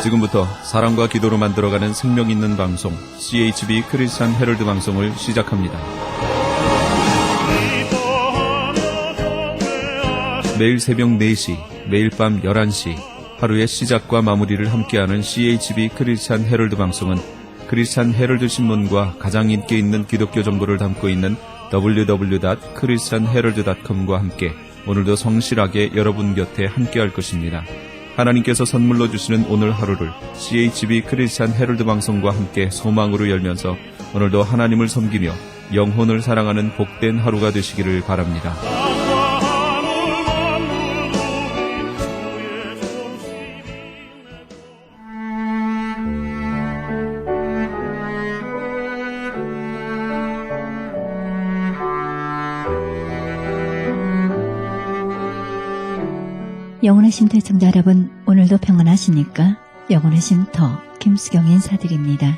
지금부터 사랑과 기도로 만들어가는 생명 있는 방송 CHB 크리스찬 헤럴드 방송을 시작합니다. 매일 새벽 4시, 매일 밤 11시 하루의 시작과 마무리를 함께하는 CHB 크리스찬 헤럴드 방송은 크리스찬 헤럴드 신문과 가장 인기 있는 기독교 정보를 담고 있는 www.christianherald.com과 함께 오늘도 성실하게 여러분 곁에 함께할 것입니다. 하나님께서 선물로 주시는 오늘 하루를 CHB 크리스찬 헤럴드 방송과 함께 소망으로 열면서 오늘도 하나님을 섬기며 영혼을 사랑하는 복된 하루가 되시기를 바랍니다. 영혼의 쉼터 시청자 여러분, 오늘도 평안하십니까? 영혼의 쉼터 김수경 인사드립니다.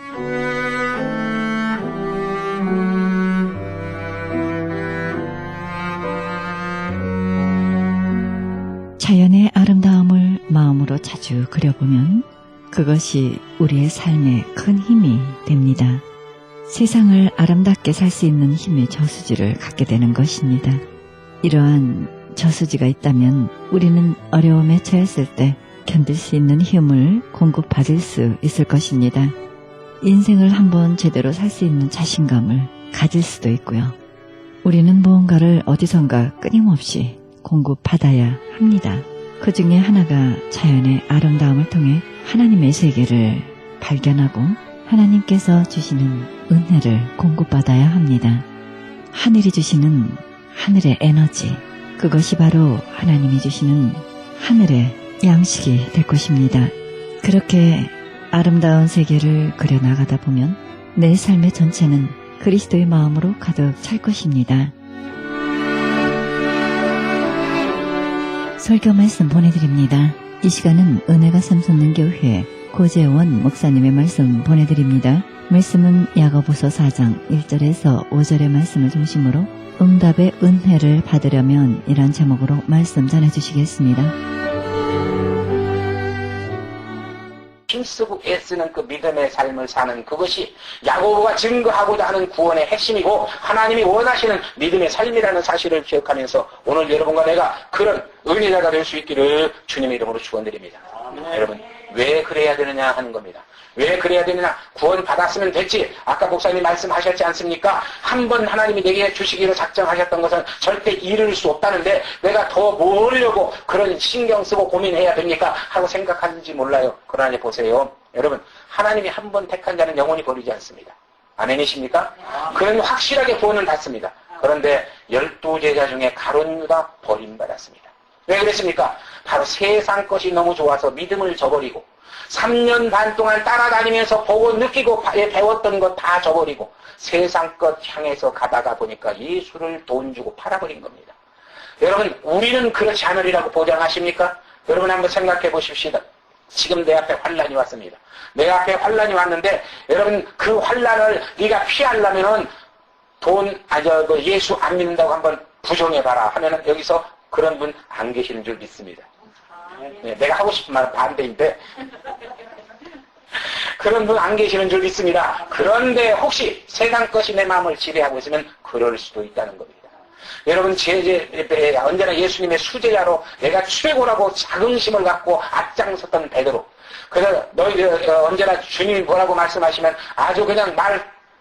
자연의 아름다움을 마음으로 자주 그려보면 그것이 우리의 삶에 큰 힘이 됩니다. 세상을 아름답게 살 수 있는 힘의 저수지를 갖게 되는 것입니다. 이러한 저수지가 있다면 우리는 어려움에 처했을 때 견딜 수 있는 힘을 공급받을 수 있을 것입니다. 인생을 한번 제대로 살 수 있는 자신감을 가질 수도 있고요. 우리는 무언가를 어디선가 끊임없이 공급받아야 합니다. 그 중에 하나가 자연의 아름다움을 통해 하나님의 세계를 발견하고 하나님께서 주시는 은혜를 공급받아야 합니다. 하늘이 주시는 하늘의 에너지, 그것이 바로 하나님이 주시는 하늘의 양식이 될 것입니다. 그렇게 아름다운 세계를 그려나가다 보면 내 삶의 전체는 그리스도의 마음으로 가득 찰 것입니다. 설교 말씀 보내드립니다. 이 시간은 은혜가 샘솟는 교회 고재원 목사님의 말씀 보내드립니다. 말씀은 야고보서 4장 1절에서 5절의 말씀을 중심으로 응답의 은혜를 받으려면 이란 제목으로 말씀 전해주시겠습니다. 힘쓰고 애쓰는 그 믿음의 삶을 사는 그것이 야고보가 증거하고자 하는 구원의 핵심이고 하나님이 원하시는 믿음의 삶이라는 사실을 기억하면서 오늘 여러분과 내가 그런 은혜자가 될 수 있기를 주님의 이름으로 축원드립니다. 여러분, 왜 그래야 되느냐 하는 겁니다. 왜 그래야 되느냐? 구원 받았으면 됐지. 아까 목사님 말씀하셨지 않습니까? 한 번 하나님이 내게 주시기로 작정하셨던 것은 절대 이룰 수 없다는데 내가 더 모으려고 그런 신경 쓰고 고민해야 됩니까? 하고 생각하는지 몰라요. 그러나 이제 보세요. 여러분, 하나님이 한 번 택한 자는 영원히 버리지 않습니다. 아멘이십니까? 그는 확실하게 구원을 받습니다. 그런데 12제자 중에 가룟 유다 버림받았습니다. 왜 그랬습니까? 바로 세상 것이 너무 좋아서 믿음을 저버리고 3년 반 동안 따라다니면서 보고 느끼고 배웠던 것 다 저버리고 세상 것 향해서 가다가 보니까 예수를 돈 주고 팔아버린 겁니다. 여러분, 우리는 그렇지 않으리라고 보장하십니까? 여러분 한번 생각해 보십시다. 지금 내 앞에 환란이 왔습니다. 내 앞에 환란이 왔는데 여러분 그 환란을 네가 피하려면은 예수 안 믿는다고 한번 부정해봐라 하면은 여기서 그런 분 안 계시는 줄 믿습니다. 네, 내가 하고 싶은 말은 반대인데 그런 분 안 계시는 줄 믿습니다. 그런데 혹시 세상 것이 내 마음을 지배하고 있으면 그럴 수도 있다는 겁니다. 여러분 언제나 예수님의 수제자로 내가 최고라고 자긍심을 갖고 앞장섰던 베드로. 그래서 너희들 언제나 주님이 뭐라고 말씀하시면 아주 그냥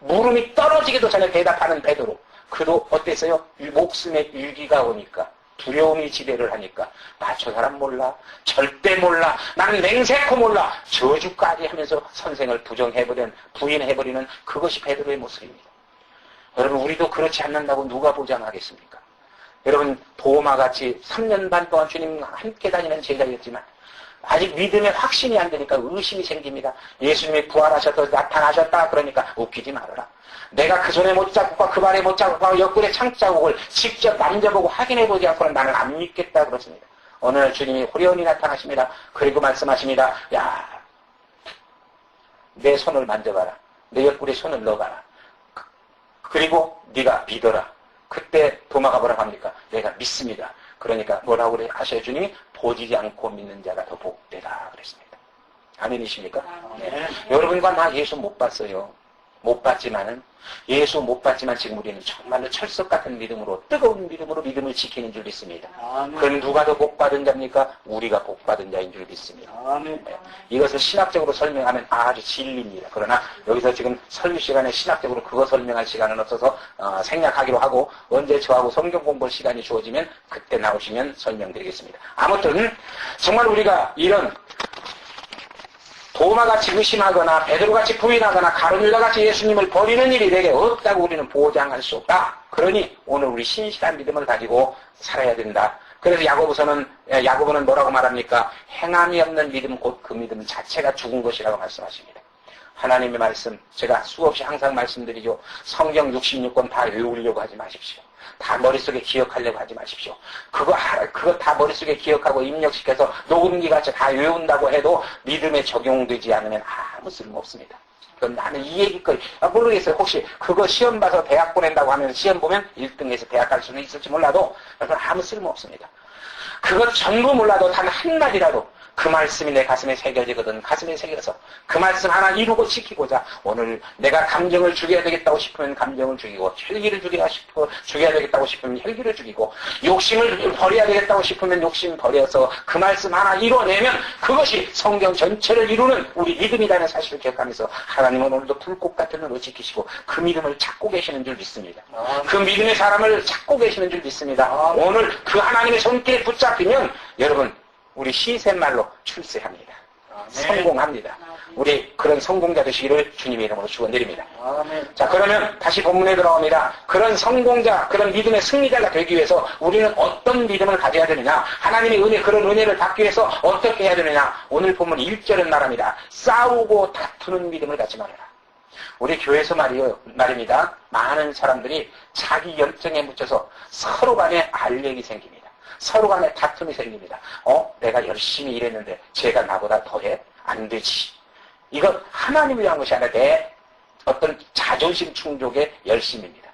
물음이 떨어지기도 전에 대답하는 베드로. 그도 어땠어요? 목숨의 위기가 오니까 두려움이 지배를 하니까 나 저 사람 몰라, 절대 몰라, 나는 맹세코 몰라, 저주까지 하면서 선생을 부인해버리는 그것이 베드로의 모습입니다. 여러분, 우리도 그렇지 않는다고 누가 보장하겠습니까? 여러분, 도마같이 3년 반 동안 주님과 함께 다니는 제자였지만 아직 믿음의 확신이 안 되니까 의심이 생깁니다. 예수님이 부활하셔서 나타나셨다 그러니까 웃기지 말아라. 내가 그 손에 못자국과 그 발에 못자국과 옆구리에 창자국을 직접 만져보고 확인해보지 않고는 나는 안 믿겠다 그렇습니다. 어느 날 주님이 호련히 나타나십니다. 그리고 말씀하십니다. 야, 내 손을 만져봐라. 내 옆구리에 손을 넣어봐라. 그리고 네가 믿어라. 그때 도마가 뭐라고 합니까? 내가 믿습니다. 그러니까 뭐라고 그래 하셔요? 주님이 보지 않고 믿는 자가 더 복되다 그랬습니다. 아멘이십니까? 네. 여러분과 나 예수 못 봤어요. 못 봤지만은, 예수 못 봤지만 지금 우리는 정말로 철석 같은 믿음으로, 뜨거운 믿음으로 믿음을 지키는 줄 믿습니다. 그럼 누가 더 복받은 자입니까? 우리가 복받은 자인 줄 믿습니다. 네. 이것을 신학적으로 설명하면 아주 진리입니다. 그러나 여기서 지금 설교 시간에 신학적으로 그거 설명할 시간은 없어서 생략하기로 하고, 언제 저하고 성경 공부 시간이 주어지면 그때 나오시면 설명드리겠습니다. 아무튼 정말 우리가 이런 도마같이 의심하거나 베드로같이 부인하거나 가룟유다같이 예수님을 버리는 일이 내게 없다고 우리는 보장할 수 없다. 그러니 오늘 우리 신실한 믿음을 가지고 살아야 된다. 그래서 야고보는 뭐라고 말합니까? 행함이 없는 믿음 곧 그 믿음 자체가 죽은 것이라고 말씀하십니다. 하나님의 말씀, 제가 수없이 항상 말씀드리죠. 성경 66권 다 외우려고 하지 마십시오. 다 머릿속에 기억하려고 하지 마십시오. 그거 다 머릿속에 기억하고 입력시켜서 녹음기 같이 다 외운다고 해도 믿음에 적용되지 않으면 아무 쓸모 없습니다. 그건 나는 이 얘기거리, 모르겠어요. 혹시 그거 시험 봐서 대학 보낸다고 하면 시험 보면 1등에서 대학 갈 수는 있을지 몰라도 그건 아무 쓸모 없습니다. 그것 전부 몰라도 단 한마디라도 그 말씀이 내 가슴에 새겨지거든. 가슴에 새겨서 그 말씀 하나 이루고 지키고자 오늘 내가 감정을 죽여야 되겠다고 싶으면 감정을 죽이고, 혈기를 죽여야 되겠다고 싶으면 혈기를 죽이고, 욕심을 버려야 되겠다고 싶으면 욕심 버려서 그 말씀 하나 이뤄내면 그것이 성경 전체를 이루는 우리 믿음이라는 사실을 기억하면서 하나님은 오늘도 불꽃 같은 눈으로 지키시고 그 믿음을 찾고 계시는 줄 믿습니다. 그 믿음의 사람을 찾고 계시는 줄 믿습니다. 오늘 그 하나님의 손길에 붙잡히면 여러분 우리 시샘말로 출세합니다. 성공합니다. 우리 그런 성공자 되시기를 주님의 이름으로 축원드립니다. 자, 그러면 다시 본문에 들어옵니다. 그런 성공자, 그런 믿음의 승리자가 되기 위해서 우리는 어떤 믿음을 가져야 되느냐? 하나님의 은혜, 그런 은혜를 받기 위해서 어떻게 해야 되느냐? 오늘 본문 1절은 말합니다. 싸우고 다투는 믿음을 갖지 말아라. 우리 교회에서 말입니다. 많은 사람들이 자기 열정에 묻혀서 서로 간에 알력이 생깁니다. 서로 간에 다툼이 생깁니다. 내가 열심히 일했는데 쟤가 나보다 더해? 안 되지. 이건 하나님을 위한 것이 아니라 내 어떤 자존심 충족의 열심입니다.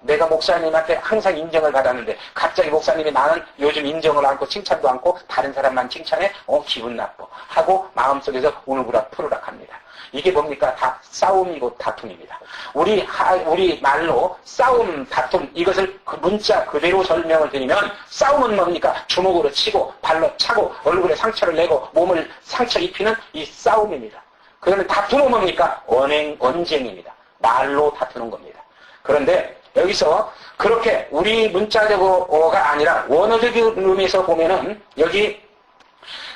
내가 목사님한테 항상 인정을 받았는데 갑자기 목사님이 나는 요즘 인정을 않고 칭찬도 않고 다른 사람만 칭찬해? 기분 나빠. 하고 마음속에서 울그락 푸르락 합니다. 이게 뭡니까? 다 싸움이고 다툼입니다. 우리 말로 싸움, 다툼, 이것을 그 문자 그대로 설명을 드리면 싸움은 뭡니까? 주먹으로 치고, 발로 차고, 얼굴에 상처를 내고, 몸을 상처 입히는 이 싸움입니다. 그러면 다툼은 뭡니까? 언쟁입니다. 말로 다투는 겁니다. 그런데 여기서 그렇게 우리 문자적어가 아니라 원어적 의미에서 보면은 여기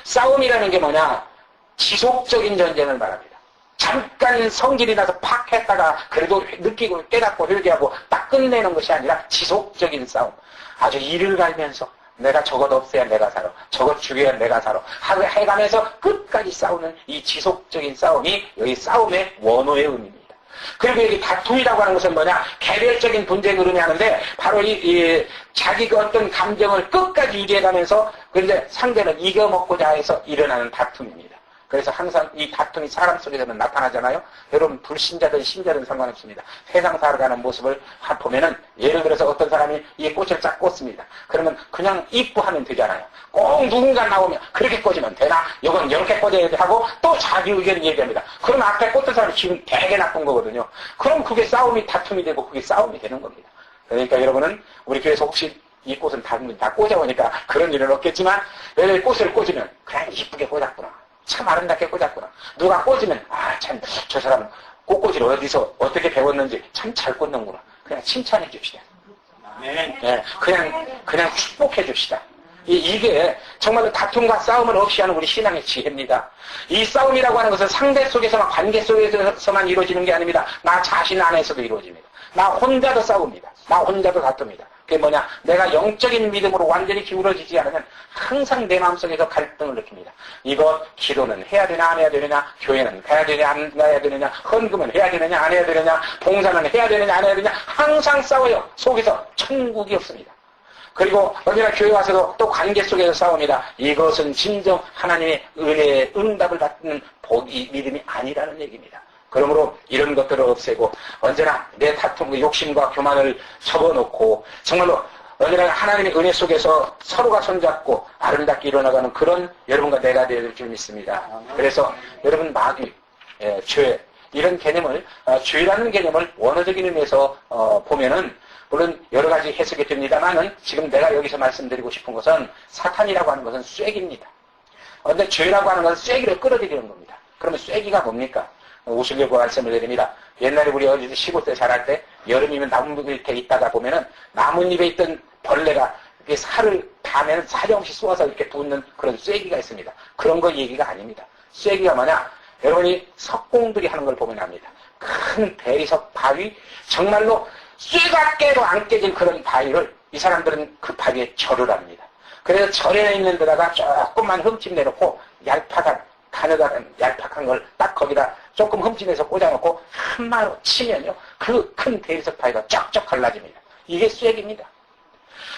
싸움이라는 게 뭐냐? 지속적인 전쟁을 말합니다. 잠깐 성질이 나서 팍 했다가 그래도 느끼고 깨닫고 회개하고 딱 끝내는 것이 아니라 지속적인 싸움. 아주 이를 갈면서 내가 저것 없애야 내가 살아. 저것 죽여야 내가 살아. 하고 해가면서 끝까지 싸우는 이 지속적인 싸움이 여기 싸움의 원어의 의미입니다. 그리고 여기 다툼이라고 하는 것은 뭐냐? 개별적인 분쟁을 의미하는데 바로 자기 그 어떤 감정을 끝까지 유지해가면서 그런데 상대를 이겨먹고자 해서 일어나는 다툼입니다. 그래서 항상 이 다툼이 사람 속에서는 나타나잖아요. 여러분 불신자든 신자든 상관없습니다. 세상 살아가는 모습을 보면은 예를 들어서 어떤 사람이 이 꽃을 쫙 꽂습니다. 그러면 그냥 입고하면 되잖아요. 꼭 누군가 나오면 그렇게 꽂으면 되나? 이건 이렇게 꽂아야 돼 하고 또 자기 의견을 얘기합니다. 그럼 앞에 꽂던 사람이 기분 되게 나쁜 거거든요. 그럼 그게 싸움이 다툼이 되고 그게 싸움이 되는 겁니다. 그러니까 여러분은 우리 교회에서 혹시 이 꽃은 다 꽂아보니까 그런 일은 없겠지만 왜 꽃을 꽂으면 그냥 이쁘게 꽂았구나. 참 아름답게 꽂았구나. 누가 꽂으면 참 저 사람 꽃꽂이를 어디서 어떻게 배웠는지 참 잘 꽂는구나. 그냥 칭찬해 줍시다. 네, 그냥 축복해 줍시다. 이게 정말로 다툼과 싸움을 없이 하는 우리 신앙의 지혜입니다. 이 싸움이라고 하는 것은 상대 속에서만 관계 속에서만 이루어지는 게 아닙니다. 나 자신 안에서도 이루어집니다. 나 혼자도 싸웁니다. 나 혼자도 다툽니다. 그게 뭐냐? 내가 영적인 믿음으로 완전히 기울어지지 않으면 항상 내 마음속에서 갈등을 느낍니다. 이거 기도는 해야 되나 안 해야 되느냐? 교회는 가야 되냐 안 가야 되느냐? 헌금은 해야 되느냐 안 해야 되느냐? 봉사는 해야 되느냐 안 해야 되느냐? 항상 싸워요. 속에서 천국이 없습니다. 그리고 어디나 교회 와서도 또 관계 속에서 싸웁니다. 이것은 진정 하나님의 은혜의 응답을 받는 복이 믿음이 아니라는 얘기입니다. 그러므로 이런 것들을 없애고 언제나 내 다툼, 욕심과 교만을 접어놓고 정말로 언제나 하나님의 은혜 속에서 서로가 손잡고 아름답게 일어나가는 그런 여러분과 내가 될 줄 믿습니다. 그래서 여러분 마귀, 죄 이런 개념을 죄라는 개념을 원어적인 의미에서 보면은 물론 여러 가지 해석이 됩니다만은 지금 내가 여기서 말씀드리고 싶은 것은 사탄이라고 하는 것은 쐐기입니다. 그런데 죄라고 하는 것은 쐐기를 끌어들이는 겁니다. 그러면 쐐기가 뭡니까? 우슬려고 말씀을 드립니다. 옛날에 우리 어릴 때 시골 때 자랄 때 여름이면 나무 밑에 있다가 보면은 나뭇잎에 있던 벌레가 이렇게 살을 밤에는 사정없이 쏘아서 이렇게 붓는 그런 쐐기가 있습니다. 그런 거 얘기가 아닙니다. 쐐기가 뭐냐? 여러분이 석공들이 하는 걸 보면 압니다. 큰 대리석 바위, 정말로 쇠가 깨도 안 깨질 그런 바위를 이 사람들은 그 바위에 절을 합니다. 그래서 절에 있는 데다가 조금만 흠집 내놓고 얄팍한, 가느다란 얄팍한 걸 딱 거기다 조금 흠집내서 꽂아놓고 한마로 치면요. 그 큰 대리석 바위가 쫙쫙 갈라집니다. 이게 쐐기입니다.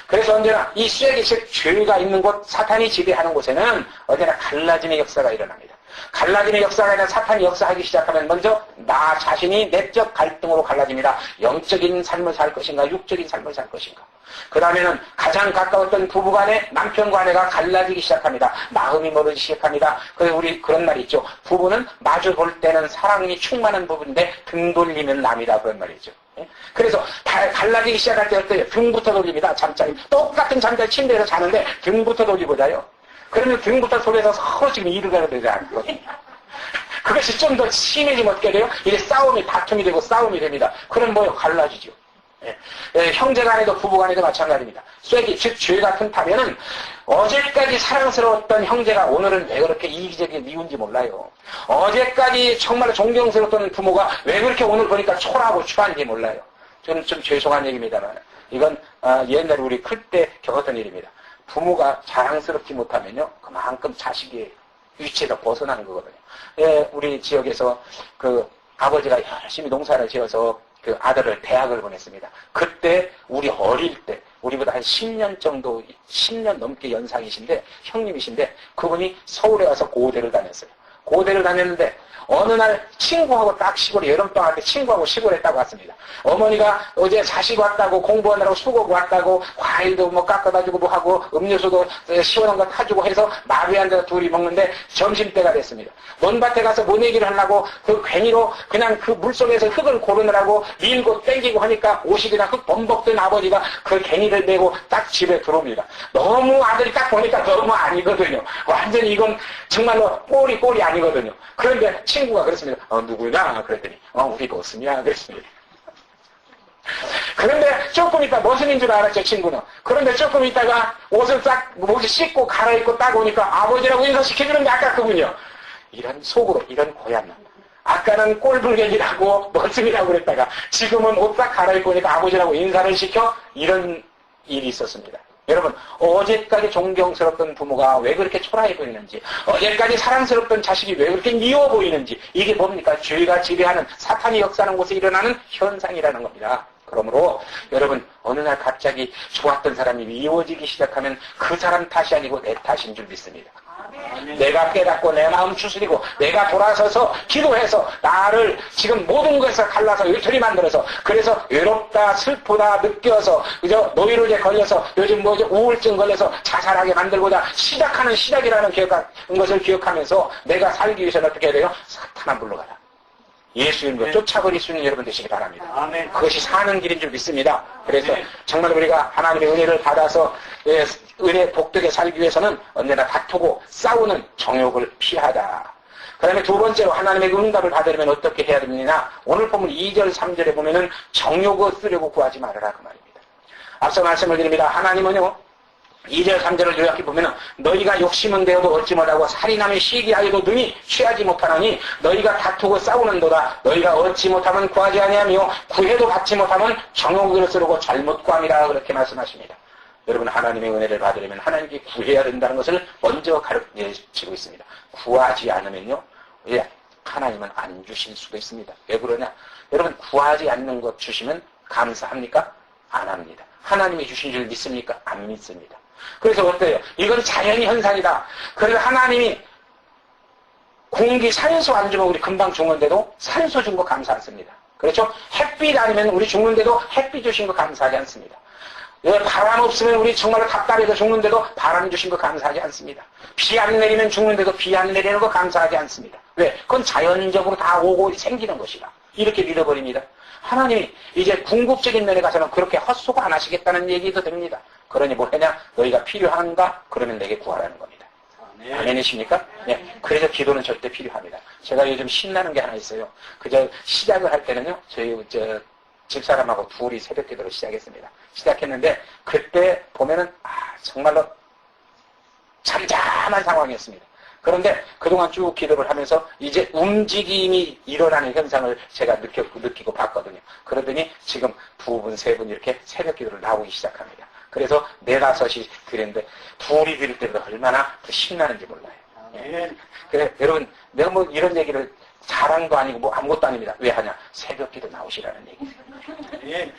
그래서 언제나 이 쐐기, 즉 죄가 있는 곳, 사탄이 지배하는 곳에는 언제나 갈라짐의 역사가 일어납니다. 갈라짐의 역사가 아니라 사탄이 역사하기 시작하면 먼저 나 자신이 내적 갈등으로 갈라집니다. 영적인 삶을 살 것인가 육적인 삶을 살 것인가. 그 다음에는 가장 가까웠던 부부간에 남편과 아내가 갈라지기 시작합니다. 마음이 멀어지기 시작합니다. 그래서 우리 그런 말이 있죠. 부부는 마주 볼 때는 사랑이 충만한 부부인데 등 돌리면 남이다 그런 말이죠. 그래서 갈라지기 시작할 때 어때요? 등부터 돌립니다. 잠자리 똑같은 잠자리 침대에서 자는데 등부터 돌리고 자요. 그러면 등부터 속에서 서로 지금 일을 가야 되지 않거든요. 그것이 좀 더 심해지면 어떻게 돼요? 이게 싸움이, 다툼이 되고 싸움이 됩니다. 그럼 뭐요? 갈라지죠. 형제 간에도 부부 간에도 마찬가지입니다. 쐐기, 즉 죄 같은 타면은 어제까지 사랑스러웠던 형제가 오늘은 왜 그렇게 이기적이게 미운지 몰라요. 어제까지 정말 존경스러웠던 부모가 왜 그렇게 오늘 보니까 초라하고 추한지 몰라요. 좀 죄송한 얘기입니다만 이건 옛날에 우리 클 때 겪었던 일입니다. 부모가 자랑스럽지 못하면요, 그만큼 자식의 위치에서 벗어나는 거거든요. 우리 지역에서 그 아버지가 열심히 농사를 지어서 그 아들을 대학을 보냈습니다. 그때 우리 어릴 때, 우리보다 한 10년 정도, 10년 넘게 연상이신데, 형님이신데, 그분이 서울에 와서 고대를 다녔어요. 고대를 다녔는데, 어느 날 친구하고 딱 시골에 여름방학 때 친구하고 시골에 딱 왔습니다. 어머니가 어제 자식 왔다고 공부하느라고 수고고 왔다고 과일도 뭐 깎아다 주고 뭐 하고 음료수도 시원한 거 타주고 해서 마루에 앉아서 둘이 먹는데 점심때가 됐습니다. 먼 밭에 가서 뭔 얘기를 하려고 그 괜히로 그냥 그 물속에서 흙을 고르느라고 밀고 땡기고 하니까 옷이 그냥 흙 범벅된 아버지가 그 갱이를 메고 딱 집에 들어옵니다. 너무 아들이 딱 보니까 너무 아니거든요. 완전히 이건 정말로 꼴이 아니거든요. 그런데 친구가 그랬습니다. 누구냐? 그랬더니 우리 보스냐? 그랬습니다. 그런데 조금 있다 머슴인 줄 알았죠, 친구는. 그런데 조금 있다가 옷을 딱 목이 씻고 갈아입고 딱 오니까 아버지라고 인사시켜주는데 아까 그분이요. 이런 속으로 이런 고얀 아까는 꼴불견이라고 머슴이라고 그랬다가 지금은 옷 딱 갈아입고 오니까 아버지라고 인사를 시켜 이런 일이 있었습니다. 여러분, 어제까지 존경스럽던 부모가 왜 그렇게 초라해 보이는지, 어제까지 사랑스럽던 자식이 왜 그렇게 미워 보이는지, 이게 뭡니까? 죄가 지배하는 사탄이 역사하는 곳에 일어나는 현상이라는 겁니다. 그러므로 여러분, 어느 날 갑자기 좋았던 사람이 미워지기 시작하면 그 사람 탓이 아니고 내 탓인 줄 믿습니다. 내가 깨닫고 내 마음 추스리고 내가 돌아서서 기도해서 나를 지금 모든 것에서 갈라서 외톨이 만들어서 그래서 외롭다 슬프다 느껴서 그저 노이로제 걸려서 요즘 뭐죠 우울증 걸려서 자살하게 만들고자 시작하는 시작이라는 것을 기억하면서 내가 살기 위해서는 어떻게 해야 돼요? 사탄아 물러가라. 예수 이름으로 쫓아버릴 수 있는 여러분 되시기 바랍니다. 아멘. 그것이 사는 길인 줄 믿습니다. 그래서 정말 우리가 하나님의 은혜를 받아서 은혜 복되게 살기 위해서는 언제나 다투고 싸우는 정욕을 피하다. 그 다음에 두 번째로 하나님의 응답을 받으려면 어떻게 해야 되느냐. 오늘 보면 2절 3절에 보면은 정욕을 쓰려고 구하지 말아라 그 말입니다. 앞서 말씀을 드립니다. 하나님은요 2절 3절을 요약해 보면 너희가 욕심은 되어도 얻지 못하고 살인하며 시기하여도 능히 취하지 못하노니 너희가 다투고 싸우는도다. 너희가 얻지 못하면 구하지 아니하며 구해도 받지 못하면 정욕을 쓰려고 잘못 구함이라 그렇게 말씀하십니다. 여러분 하나님의 은혜를 받으려면 하나님께 구해야 된다는 것을 먼저 가르치고 있습니다. 구하지 않으면요 하나님은 안 주실 수도 있습니다. 왜 그러냐? 여러분 구하지 않는 것 주시면 감사합니까? 안 합니다. 하나님이 주신 줄 믿습니까? 안 믿습니다. 그래서 어때요? 이건 자연의 현상이다. 그래서 하나님이 공기 산소 안 주면 우리 금방 죽는데도 산소 준 거 감사 않습니다. 그렇죠? 햇빛 아니면 우리 죽는데도 햇빛 주신 거 감사하지 않습니다. 바람 없으면 우리 정말로 답답해서 죽는데도 바람 주신 거 감사하지 않습니다. 비 안 내리면 죽는데도 비 안 내리는 거 감사하지 않습니다. 왜? 그건 자연적으로 다 오고 생기는 것이라. 이렇게 믿어버립니다. 하나님이 이제 궁극적인 면에 가서는 그렇게 헛소가 안 하시겠다는 얘기도 됩니다. 그러니 뭐 하냐? 너희가 필요한가? 그러면 내게 구하라는 겁니다. 아멘이십니까? 네. 그래서 기도는 절대 필요합니다. 제가 요즘 신나는 게 하나 있어요. 그저 시작을 할 때는요, 저희 집사람하고 둘이 새벽 기도를 시작했습니다. 시작했는데, 그때 보면은, 정말로 잠잠한 상황이었습니다. 그런데 그동안 쭉 기도를 하면서 이제 움직임이 일어나는 현상을 제가 느끼고 봤거든요. 그러더니 지금 두 분, 세 분 이렇게 새벽 기도를 나오기 시작합니다. 그래서 4, 5이 드렸는데 둘이 드릴 때보다 얼마나 더 신나는지 몰라요. 예. 그래, 여러분, 내가 뭐 이런 얘기를 자랑도 아니고 뭐 아무것도 아닙니다. 왜 하냐? 새벽 기도 나오시라는 얘기예요.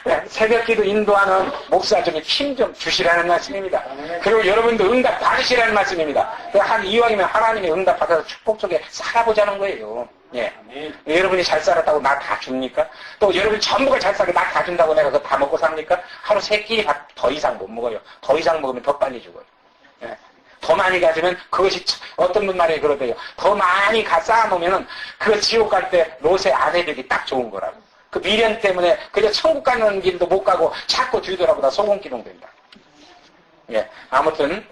네, 새벽 기도 인도하는 목사 중에 힘 좀 주시라는 말씀입니다. 그리고 여러분도 응답 받으시라는 말씀입니다. 이왕이면 하나님의 응답 받아서 축복 속에 살아보자는 거예요. 예. 여러분이 잘 살았다고 나 다 줍니까? 또 여러분이 전부가 잘 살고 나 다 준다고 내가 그거 다 먹고 삽니까? 하루 3끼 더 이상 못 먹어요. 더 이상 먹으면 더 빨리 죽어요. 예. 더 많이 가지면 그것이 어떤 분 말이 그러대요. 더 많이 쌓아놓으면 그 지옥 갈 때 롯의 아내들이 딱 좋은 거라고. 그 미련 때문에 그저 천국 가는 길도 못 가고 자꾸 뒤돌아보다 소금기둥 된다. 예. 아무튼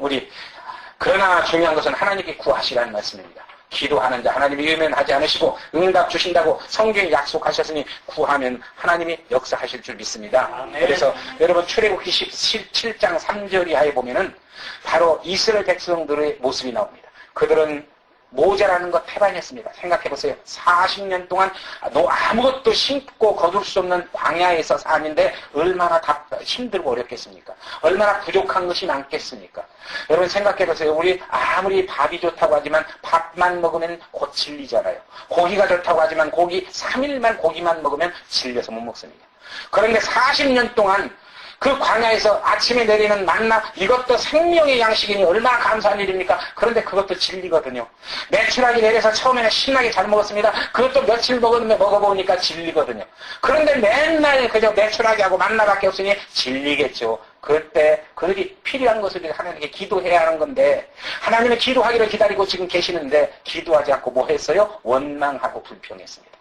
그러나 중요한 것은 하나님께 구하시라는 말씀입니다. 기도하는 자 하나님이 외면하지 않으시고 응답 주신다고 성경에 약속하셨으니 구하면 하나님이 역사하실 줄 믿습니다. 그래서 여러분 출애굽기 17장 3절 이하에 보면은 바로 이스라엘 백성들의 모습이 나옵니다. 그들은 모자라는 것 태반했습니다. 생각해보세요. 40년 동안 아무것도 심고 거둘 수 없는 광야에서 사는데 얼마나 힘들고 어렵겠습니까? 얼마나 부족한 것이 많겠습니까? 여러분 생각해보세요. 우리 아무리 밥이 좋다고 하지만 밥만 먹으면 곧 질리잖아요. 고기가 좋다고 하지만 3일만 고기만 먹으면 질려서 못 먹습니다. 그런데 40년 동안 그 광야에서 아침에 내리는 만나 이것도 생명의 양식이니 얼마나 감사한 일입니까? 그런데 그것도 질리거든요. 메추라기 내려서 처음에는 신나게 잘 먹었습니다. 그것도 며칠 먹어보니까 질리거든요. 그런데 맨날 그저 메추라기하고 만나밖에 없으니 질리겠죠. 그때 그들이 필요한 것을 하나님께 기도해야 하는 건데 하나님의 기도하기를 기다리고 지금 계시는데 기도하지 않고 뭐 했어요? 원망하고 불평했습니다.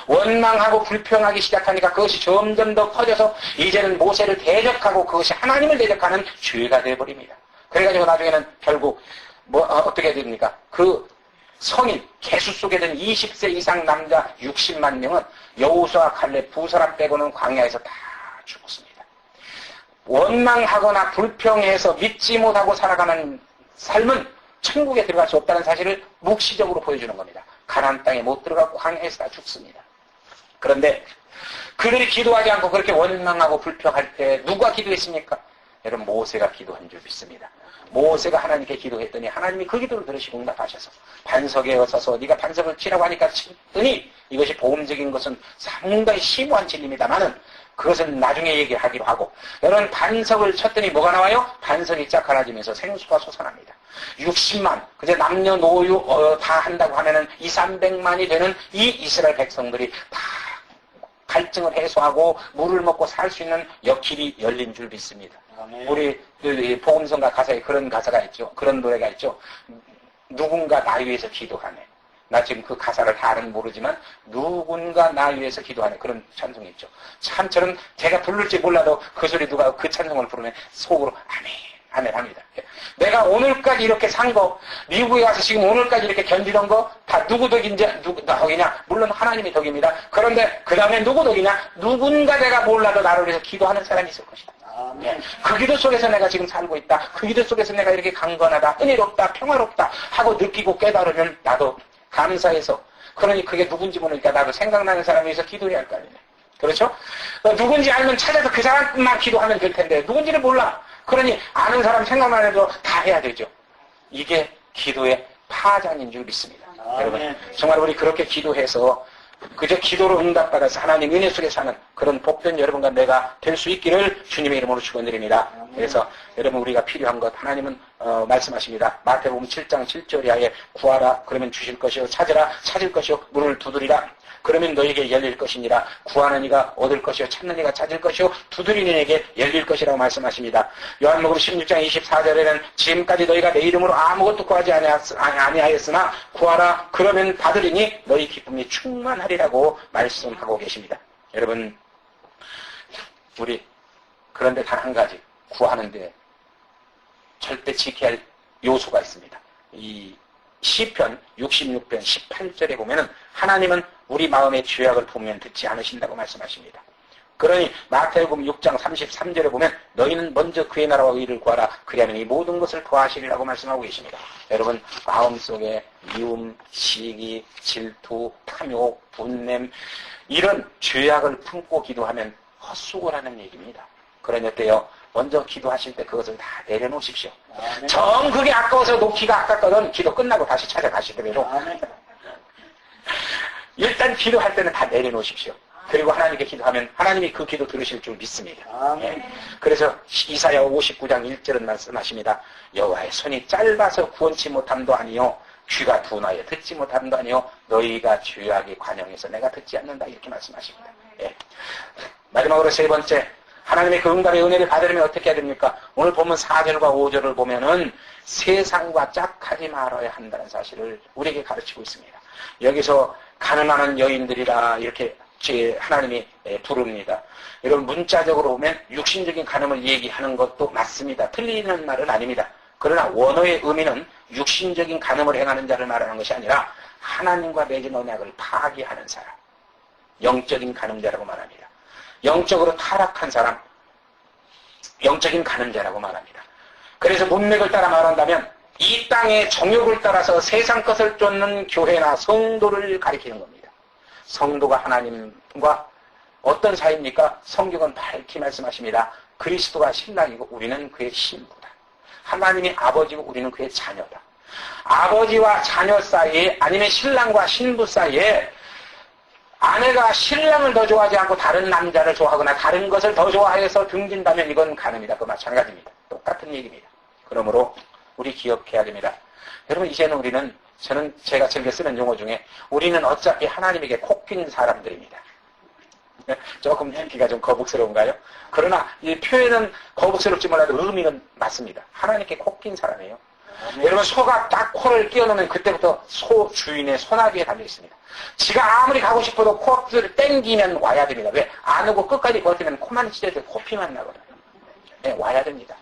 원망하고 불평하기 시작하니까 그것이 점점 더 커져서 이제는 모세를 대적하고 그것이 하나님을 대적하는 죄가 되어버립니다. 그래가지고 나중에는 결국 어떻게 됩니까? 그 성인 개수 속에 든 20세 이상 남자 60만 명은 여호수아 칼렙 두 사람 빼고는 광야에서 다 죽었습니다. 원망하거나 불평해서 믿지 못하고 살아가는 삶은 천국에 들어갈 수 없다는 사실을 묵시적으로 보여주는 겁니다. 가나안 땅에 못 들어가고 광야에서 다 죽습니다. 그런데 그들이 기도하지 않고 그렇게 원망하고 불평할 때 누가 기도했습니까? 여러분 모세가 기도한 줄 믿습니다. 모세가 하나님께 기도했더니 하나님이 그 기도를 들으시고 응답하셔서 반석에 서서 네가 반석을 치라고 하니까 쳤더니 이것이 보험적인 것은 상당히 심오한 진리입니다만은 그것은 나중에 얘기하기로 하고 여러분 반석을 쳤더니 뭐가 나와요? 반석이 짝하나지면서 생수가 솟아납니다. 60만 그제 남녀노유 다 한다고 하면은 200~300만이 되는 이 이스라엘 백성들이 다 갈증을 해소하고 물을 먹고 살 수 있는 옆길이 열린 줄 믿습니다. 우리 복음성가 가사에 그런 가사가 있죠. 그런 노래가 있죠. 누군가 나 위해서 기도하네. 나 지금 그 가사를 다는 모르지만 누군가 나 위해서 기도하네. 그런 찬송이 있죠. 참처럼 제가 부를지 몰라도 그 소리 누가 그 찬송을 부르면 속으로 아멘 아멘 합니다. 내가 오늘까지 이렇게 산 거, 미국에 가서 지금 오늘까지 이렇게 견디던 거 다 누구 덕인지 누구 덕이냐? 물론 하나님의 덕입니다. 그런데 그 다음에 누구 덕이냐? 누군가 내가 몰라도 나를 위해서 기도하는 사람이 있을 것이다. 그 기도 속에서 내가 지금 살고 있다. 그 기도 속에서 내가 이렇게 강건하다, 은혜롭다, 평화롭다 하고 느끼고 깨달으면 나도 감사해서 그러니 그게 누군지 모르니까 나도 생각나는 사람에 의해서 기도해야 할 거 아니에요. 그렇죠? 누군지 알면 찾아서 그 사람만 기도하면 될 텐데 누군지를 몰라. 그러니 아는 사람 생각만 해도 다 해야 되죠. 이게 기도의 파장인 줄 믿습니다. 여러분 정말 우리 그렇게 기도해서 그저 기도로 응답받아서 하나님 은혜 속에 사는 그런 복된 여러분과 내가 될 수 있기를 주님의 이름으로 축원드립니다. 그래서 여러분 우리가 필요한 것 하나님은 말씀하십니다. 마태복음 7장 7절 이하에 구하라 그러면 주실 것이요 찾으라 찾을 것이요 문을 두드리라 그러면 너에게 열릴 것이니라. 구하는 이가 얻을 것이요 찾는 이가 찾을 것이요 두드리는 이에게 열릴 것이라고 말씀하십니다. 요한복음 16장 24절에는 지금까지 너희가 내 이름으로 아무것도 구하지 아니하였으나 구하라 그러면 받으리니 너희 기쁨이 충만하리라고 말씀하고 계십니다. 여러분 우리 그런데 단 한 가지 구하는데 절대 지켜야 할 요소가 있습니다. 이 시편 66편 18절에 보면은 하나님은 우리 마음의 죄악을 보면 듣지 않으신다고 말씀하십니다. 그러니 마태복음 6장 33절에 보면 너희는 먼저 그의 나라와 의를 구하라 그리하면 이 모든 것을 더하시리라고 말씀하고 계십니다. 여러분 마음속에 미움, 시기, 질투, 탐욕, 분냄 이런 죄악을 품고 기도하면 헛수고를 하는 얘기입니다. 그러니 어때요? 먼저 기도하실 때 그것을 다 내려놓으십시오. 정 그게 아까워서 놓기가 아깝거든 기도 끝나고 다시 찾아가시더라도 일단 기도할 때는 다 내려놓으십시오. 그리고 하나님께 기도하면 하나님이 그 기도 들으실 줄 믿습니다. 예. 그래서 이사야 59장 1절은 말씀하십니다. 여호와의 손이 짧아서 구원치 못함도 아니요 귀가 둔하여 듣지 못함도 아니요 너희가 죄악의 관영에서 내가 듣지 않는다 이렇게 말씀하십니다. 예. 마지막으로 세 번째 하나님의 그 응답의 은혜를 받으려면 어떻게 해야 됩니까? 오늘 보면 4절과 5절을 보면은 세상과 짝하지 말아야 한다는 사실을 우리에게 가르치고 있습니다. 여기서 가늠하는 여인들이라 이렇게 하나님이 부릅니다. 여러분 문자적으로 보면 육신적인 가늠을 얘기하는 것도 맞습니다. 틀리는 말은 아닙니다. 그러나 원어의 의미는 육신적인 가늠을 행하는 자를 말하는 것이 아니라 하나님과 맺은 언약을 파기하는 사람, 영적인 가늠자라고 말합니다. 영적으로 타락한 사람, 영적인 가늠자라고 말합니다. 그래서 문맥을 따라 말한다면 이 땅의 정욕을 따라서 세상 것을 쫓는 교회나 성도를 가리키는 겁니다. 성도가 하나님과 어떤 사이입니까? 성경은 밝히 말씀하십니다. 그리스도가 신랑이고 우리는 그의 신부다. 하나님이 아버지고 우리는 그의 자녀다. 아버지와 자녀 사이에 아니면 신랑과 신부 사이에 아내가 신랑을 더 좋아하지 않고 다른 남자를 좋아하거나 다른 것을 더 좋아해서 등진다면 이건 가늠이다. 그 마찬가지입니다. 똑같은 얘기입니다. 그러므로 우리 기억해야 됩니다. 여러분 이제는 우리는 제가 즐겨 쓰는 용어 중에 우리는 어차피 하나님에게 콕낀 사람들입니다. 조금 듣기가 좀 거북스러운가요? 그러나 이 표현은 거북스럽지 몰라도 의미는 맞습니다. 하나님께 콕낀 사람이에요. 여러분 소가 딱 코를 끼워놓으면 그때부터 소 주인의 소나기에 달려있습니다. 지가 아무리 가고 싶어도 코를 땡기면 와야 됩니다. 왜? 안 오고 끝까지 버티면 코만 찢어져 코피만 나거든요. 네, 와야 됩니다.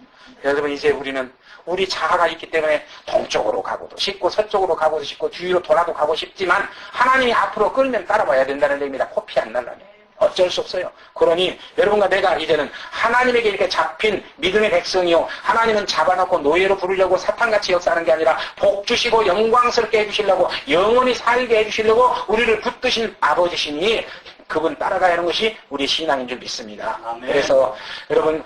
여러분 이제 우리는 우리 자아가 있기 때문에 동쪽으로 가고도 싶고 서쪽으로 가고도 싶고 뒤로 돌아도 가고 싶지만 하나님이 앞으로 끌면 따라와야 된다는 얘기입니다. 코피 안 날라면. 어쩔 수 없어요. 그러니 여러분과 내가 이제는 하나님에게 이렇게 잡힌 믿음의 백성이요. 하나님은 잡아놓고 노예로 부르려고 사탄같이 역사하는 게 아니라 복 주시고 영광스럽게 해주시려고 영원히 살게 해주시려고 우리를 붙드신 아버지시니 그분 따라가야 하는 것이 우리 신앙인 줄 믿습니다. 아멘. 그래서 여러분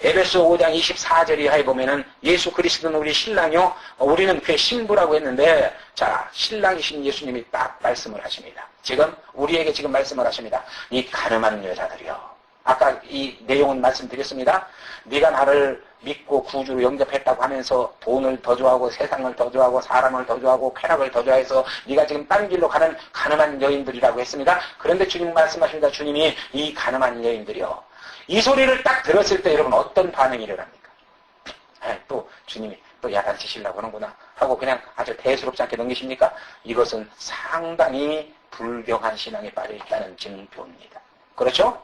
에베소 5장 24절 이하에 보면은 예수 그리스도는 우리 신랑이요 우리는 그의 신부라고 했는데 자 신랑이신 예수님이 딱 말씀을 하십니다. 지금 우리에게 지금 말씀을 하십니다. 이 가늠한 여자들이요. 아까 이 내용은 말씀드렸습니다. 네가 나를 믿고 구주로 영접했다고 하면서 돈을 더 좋아하고 세상을 더 좋아하고 사람을 더 좋아하고 쾌락을 더 좋아해서 네가 지금 딴 길로 가는 가늠한 여인들이라고 했습니다. 그런데 주님 말씀하십니다. 주님이 이 가늠한 여인들이요. 이 소리를 딱 들었을 때 여러분 어떤 반응이 일어납니까? 또 주님이 또 야단치시려고 하는구나 하고 그냥 아주 대수롭지 않게 넘기십니까? 이것은 상당히 불경한 신앙에 빠져 있다는 증표입니다. 그렇죠?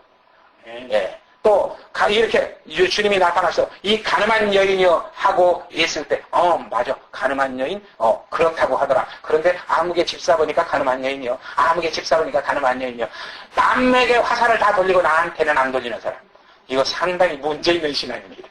예. 또 이렇게 주님이 나타나서 이 가늠한 여인이요 하고 했을 때 맞아 가늠한 여인 그렇다고 하더라. 그런데 아무개 집사보니까 가늠한 여인이요. 아무개 집사보니까 가늠한 여인이요. 남에게 화살을 다 돌리고 나한테는 안 돌리는 사람. 이거 상당히 문제 있는 신앙입니다.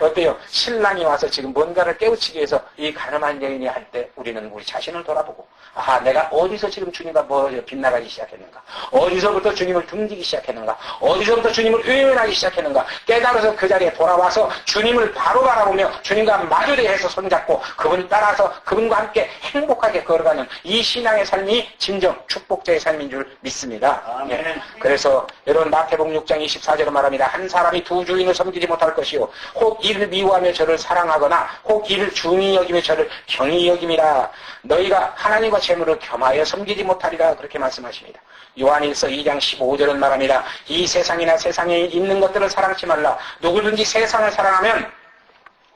어때요? 신랑이 와서 지금 뭔가를 깨우치기 위해서 이 가늠한 여인이 할 때 우리는 우리 자신을 돌아보고, 아, 내가 어디서 지금 주님과 뭐 빗나가기 시작했는가? 어디서부터 주님을 등지기 시작했는가? 어디서부터 주님을 외면하기 시작했는가? 깨달아서 그 자리에 돌아와서 주님을 바로 바라보며 주님과 마주대해서 손잡고 그분 따라서 그분과 함께 행복하게 걸어가는 이 신앙의 삶이 진정 축복자의 삶인 줄 믿습니다. 예. 그래서 여러분 마태복음 6장 24절에 말합니다. 한 사람이 두 주인을 섬기지 못할 것이요 혹 이를 미워하며 저를 사랑하거나 혹 이를 중히 여기며 저를 경히 여김이라. 너희가 하나님과 재물을 겸하여 섬기지 못하리라. 그렇게 말씀하십니다. 요한일서 2장 15절은 말합니다. 이 세상이나 세상에 있는 것들을 사랑치 말라. 누구든지 세상을 사랑하면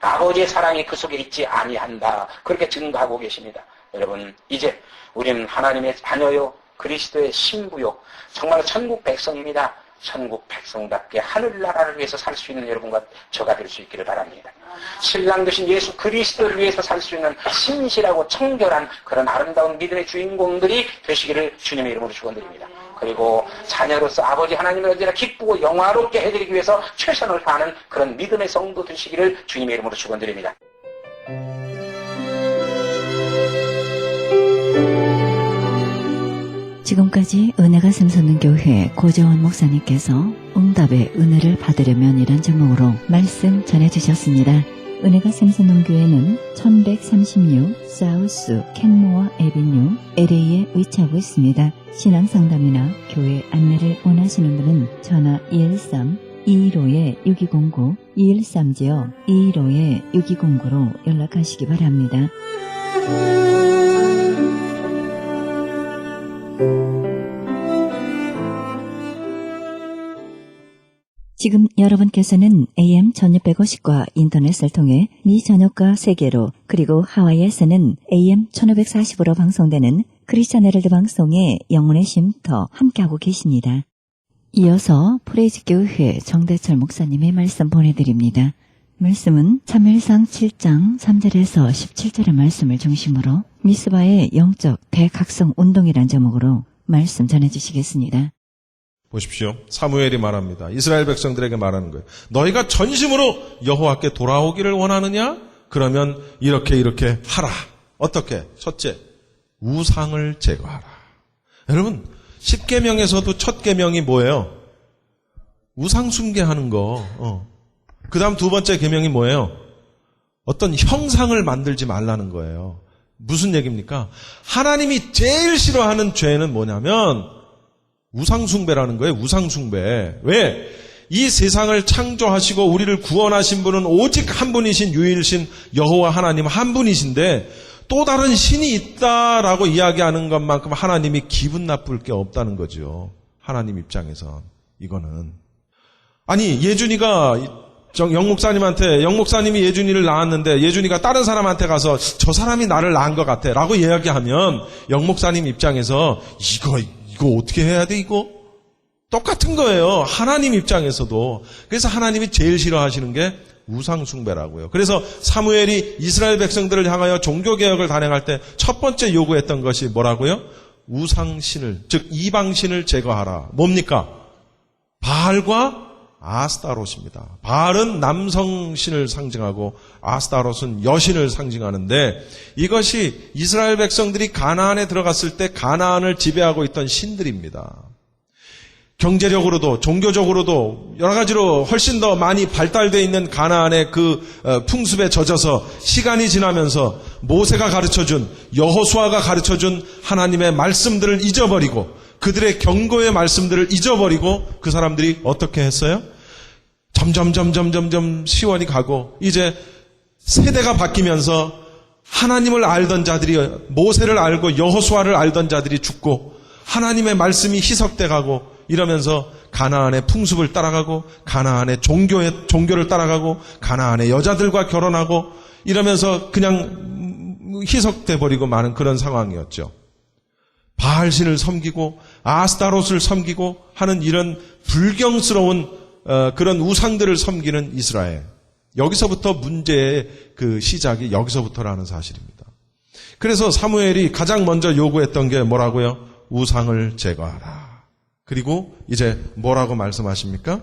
아버지의 사랑이 그 속에 있지 아니한다. 그렇게 증거하고 계십니다. 여러분, 이제 우리는 하나님의 자녀요, 그리스도의 신부요, 정말 천국 백성입니다. 천국 백성답게 하늘나라를 위해서 살 수 있는 여러분과 저가 될 수 있기를 바랍니다. 신랑 되신 예수 그리스도를 위해서 살 수 있는 신실하고 청결한 그런 아름다운 믿음의 주인공들이 되시기를 주님의 이름으로 축원드립니다. 그리고 자녀로서 아버지 하나님을 언제나 기쁘고 영화롭게 해드리기 위해서 최선을 다하는 그런 믿음의 성도 되시기를 주님의 이름으로 축원드립니다. 지금까지 은혜가 샘솟는 교회 고재원 목사님께서 응답의 은혜를 받으려면 이란 제목으로 말씀 전해주셨습니다. 은혜가 샘솟는 교회는 1136 사우스 캔모어 에비뉴 LA에 위치하고 있습니다. 신앙상담이나 교회 안내를 원하시는 분은 전화 213-215-6209 213-215-6209로 연락하시기 바랍니다. 지금 여러분께서는 AM 1650과 인터넷을 통해 미 전역과 세계로 그리고 하와이에서는 AM 1540으로 방송되는 크리스찬 헤럴드 방송의 영혼의 쉼터 함께하고 계십니다. 이어서 프레이즈교회 정대철 목사님의 말씀 보내드립니다. 말씀은 참일상 7장 3절에서 17절의 말씀을 중심으로 미스바의 영적 대각성 운동이란 제목으로 말씀 전해주시겠습니다. 보십시오. 사무엘이 말합니다. 이스라엘 백성들에게 말하는 거예요. 너희가 전심으로 여호와께 돌아오기를 원하느냐? 그러면 이렇게 하라. 어떻게? 첫째, 우상을 제거하라. 여러분, 10계명에서도 첫 계명이 뭐예요? 우상 숭배하는 거. 그 다음 두 번째 계명이 뭐예요? 어떤 형상을 만들지 말라는 거예요. 무슨 얘기입니까? 하나님이 제일 싫어하는 죄는 뭐냐면 우상숭배라는 거예요. 우상숭배. 왜? 이 세상을 창조하시고 우리를 구원하신 분은 오직 한 분이신 유일신 여호와 하나님 한 분이신데 또 다른 신이 있다라고 이야기하는 것만큼 하나님이 기분 나쁠 게 없다는 거죠. 하나님 입장에선 이거는. 아니 예준이가 영목사님이 예준이를 낳았는데 예준이가 다른 사람한테 가서 저 사람이 나를 낳은 것 같아 라고 이야기하면 영목사님 입장에서 이거 어떻게 해야 돼 이거? 똑같은 거예요. 하나님 입장에서도. 그래서 하나님이 제일 싫어하시는 게 우상숭배라고요. 그래서 사무엘이 이스라엘 백성들을 향하여 종교개혁을 단행할 때 첫 번째 요구했던 것이 뭐라고요? 우상신을, 즉 이방신을 제거하라. 뭡니까? 바알과 아스타롯입니다. 바알은 남성신을 상징하고 아스타롯은 여신을 상징하는데 이것이 이스라엘 백성들이 가나안에 들어갔을 때 가나안을 지배하고 있던 신들입니다. 경제력으로도 종교적으로도 여러 가지로 훨씬 더 많이 발달되어 있는 가나안의 그 풍습에 젖어서 시간이 지나면서 모세가 가르쳐준 여호수아가 가르쳐준 하나님의 말씀들을 잊어버리고 그들의 경고의 말씀들을 잊어버리고 그 사람들이 어떻게 했어요? 점점 시원이 가고 이제 세대가 바뀌면서 하나님을 알던 자들이 모세를 알고 여호수아를 알던 자들이 죽고 하나님의 말씀이 희석돼 가고 이러면서 가나안의 풍습을 따라가고 가나안의 종교를 따라가고 가나안의 여자들과 결혼하고 이러면서 그냥 희석돼 버리고 마는 그런 상황이었죠. 바알신을 섬기고 아스타롯을 섬기고 하는 이런 불경스러운 그런 우상들을 섬기는 이스라엘. 여기서부터 문제의 그 시작이 여기서부터라는 사실입니다. 그래서 사무엘이 가장 먼저 요구했던 게 뭐라고요? 우상을 제거하라. 그리고 이제 뭐라고 말씀하십니까?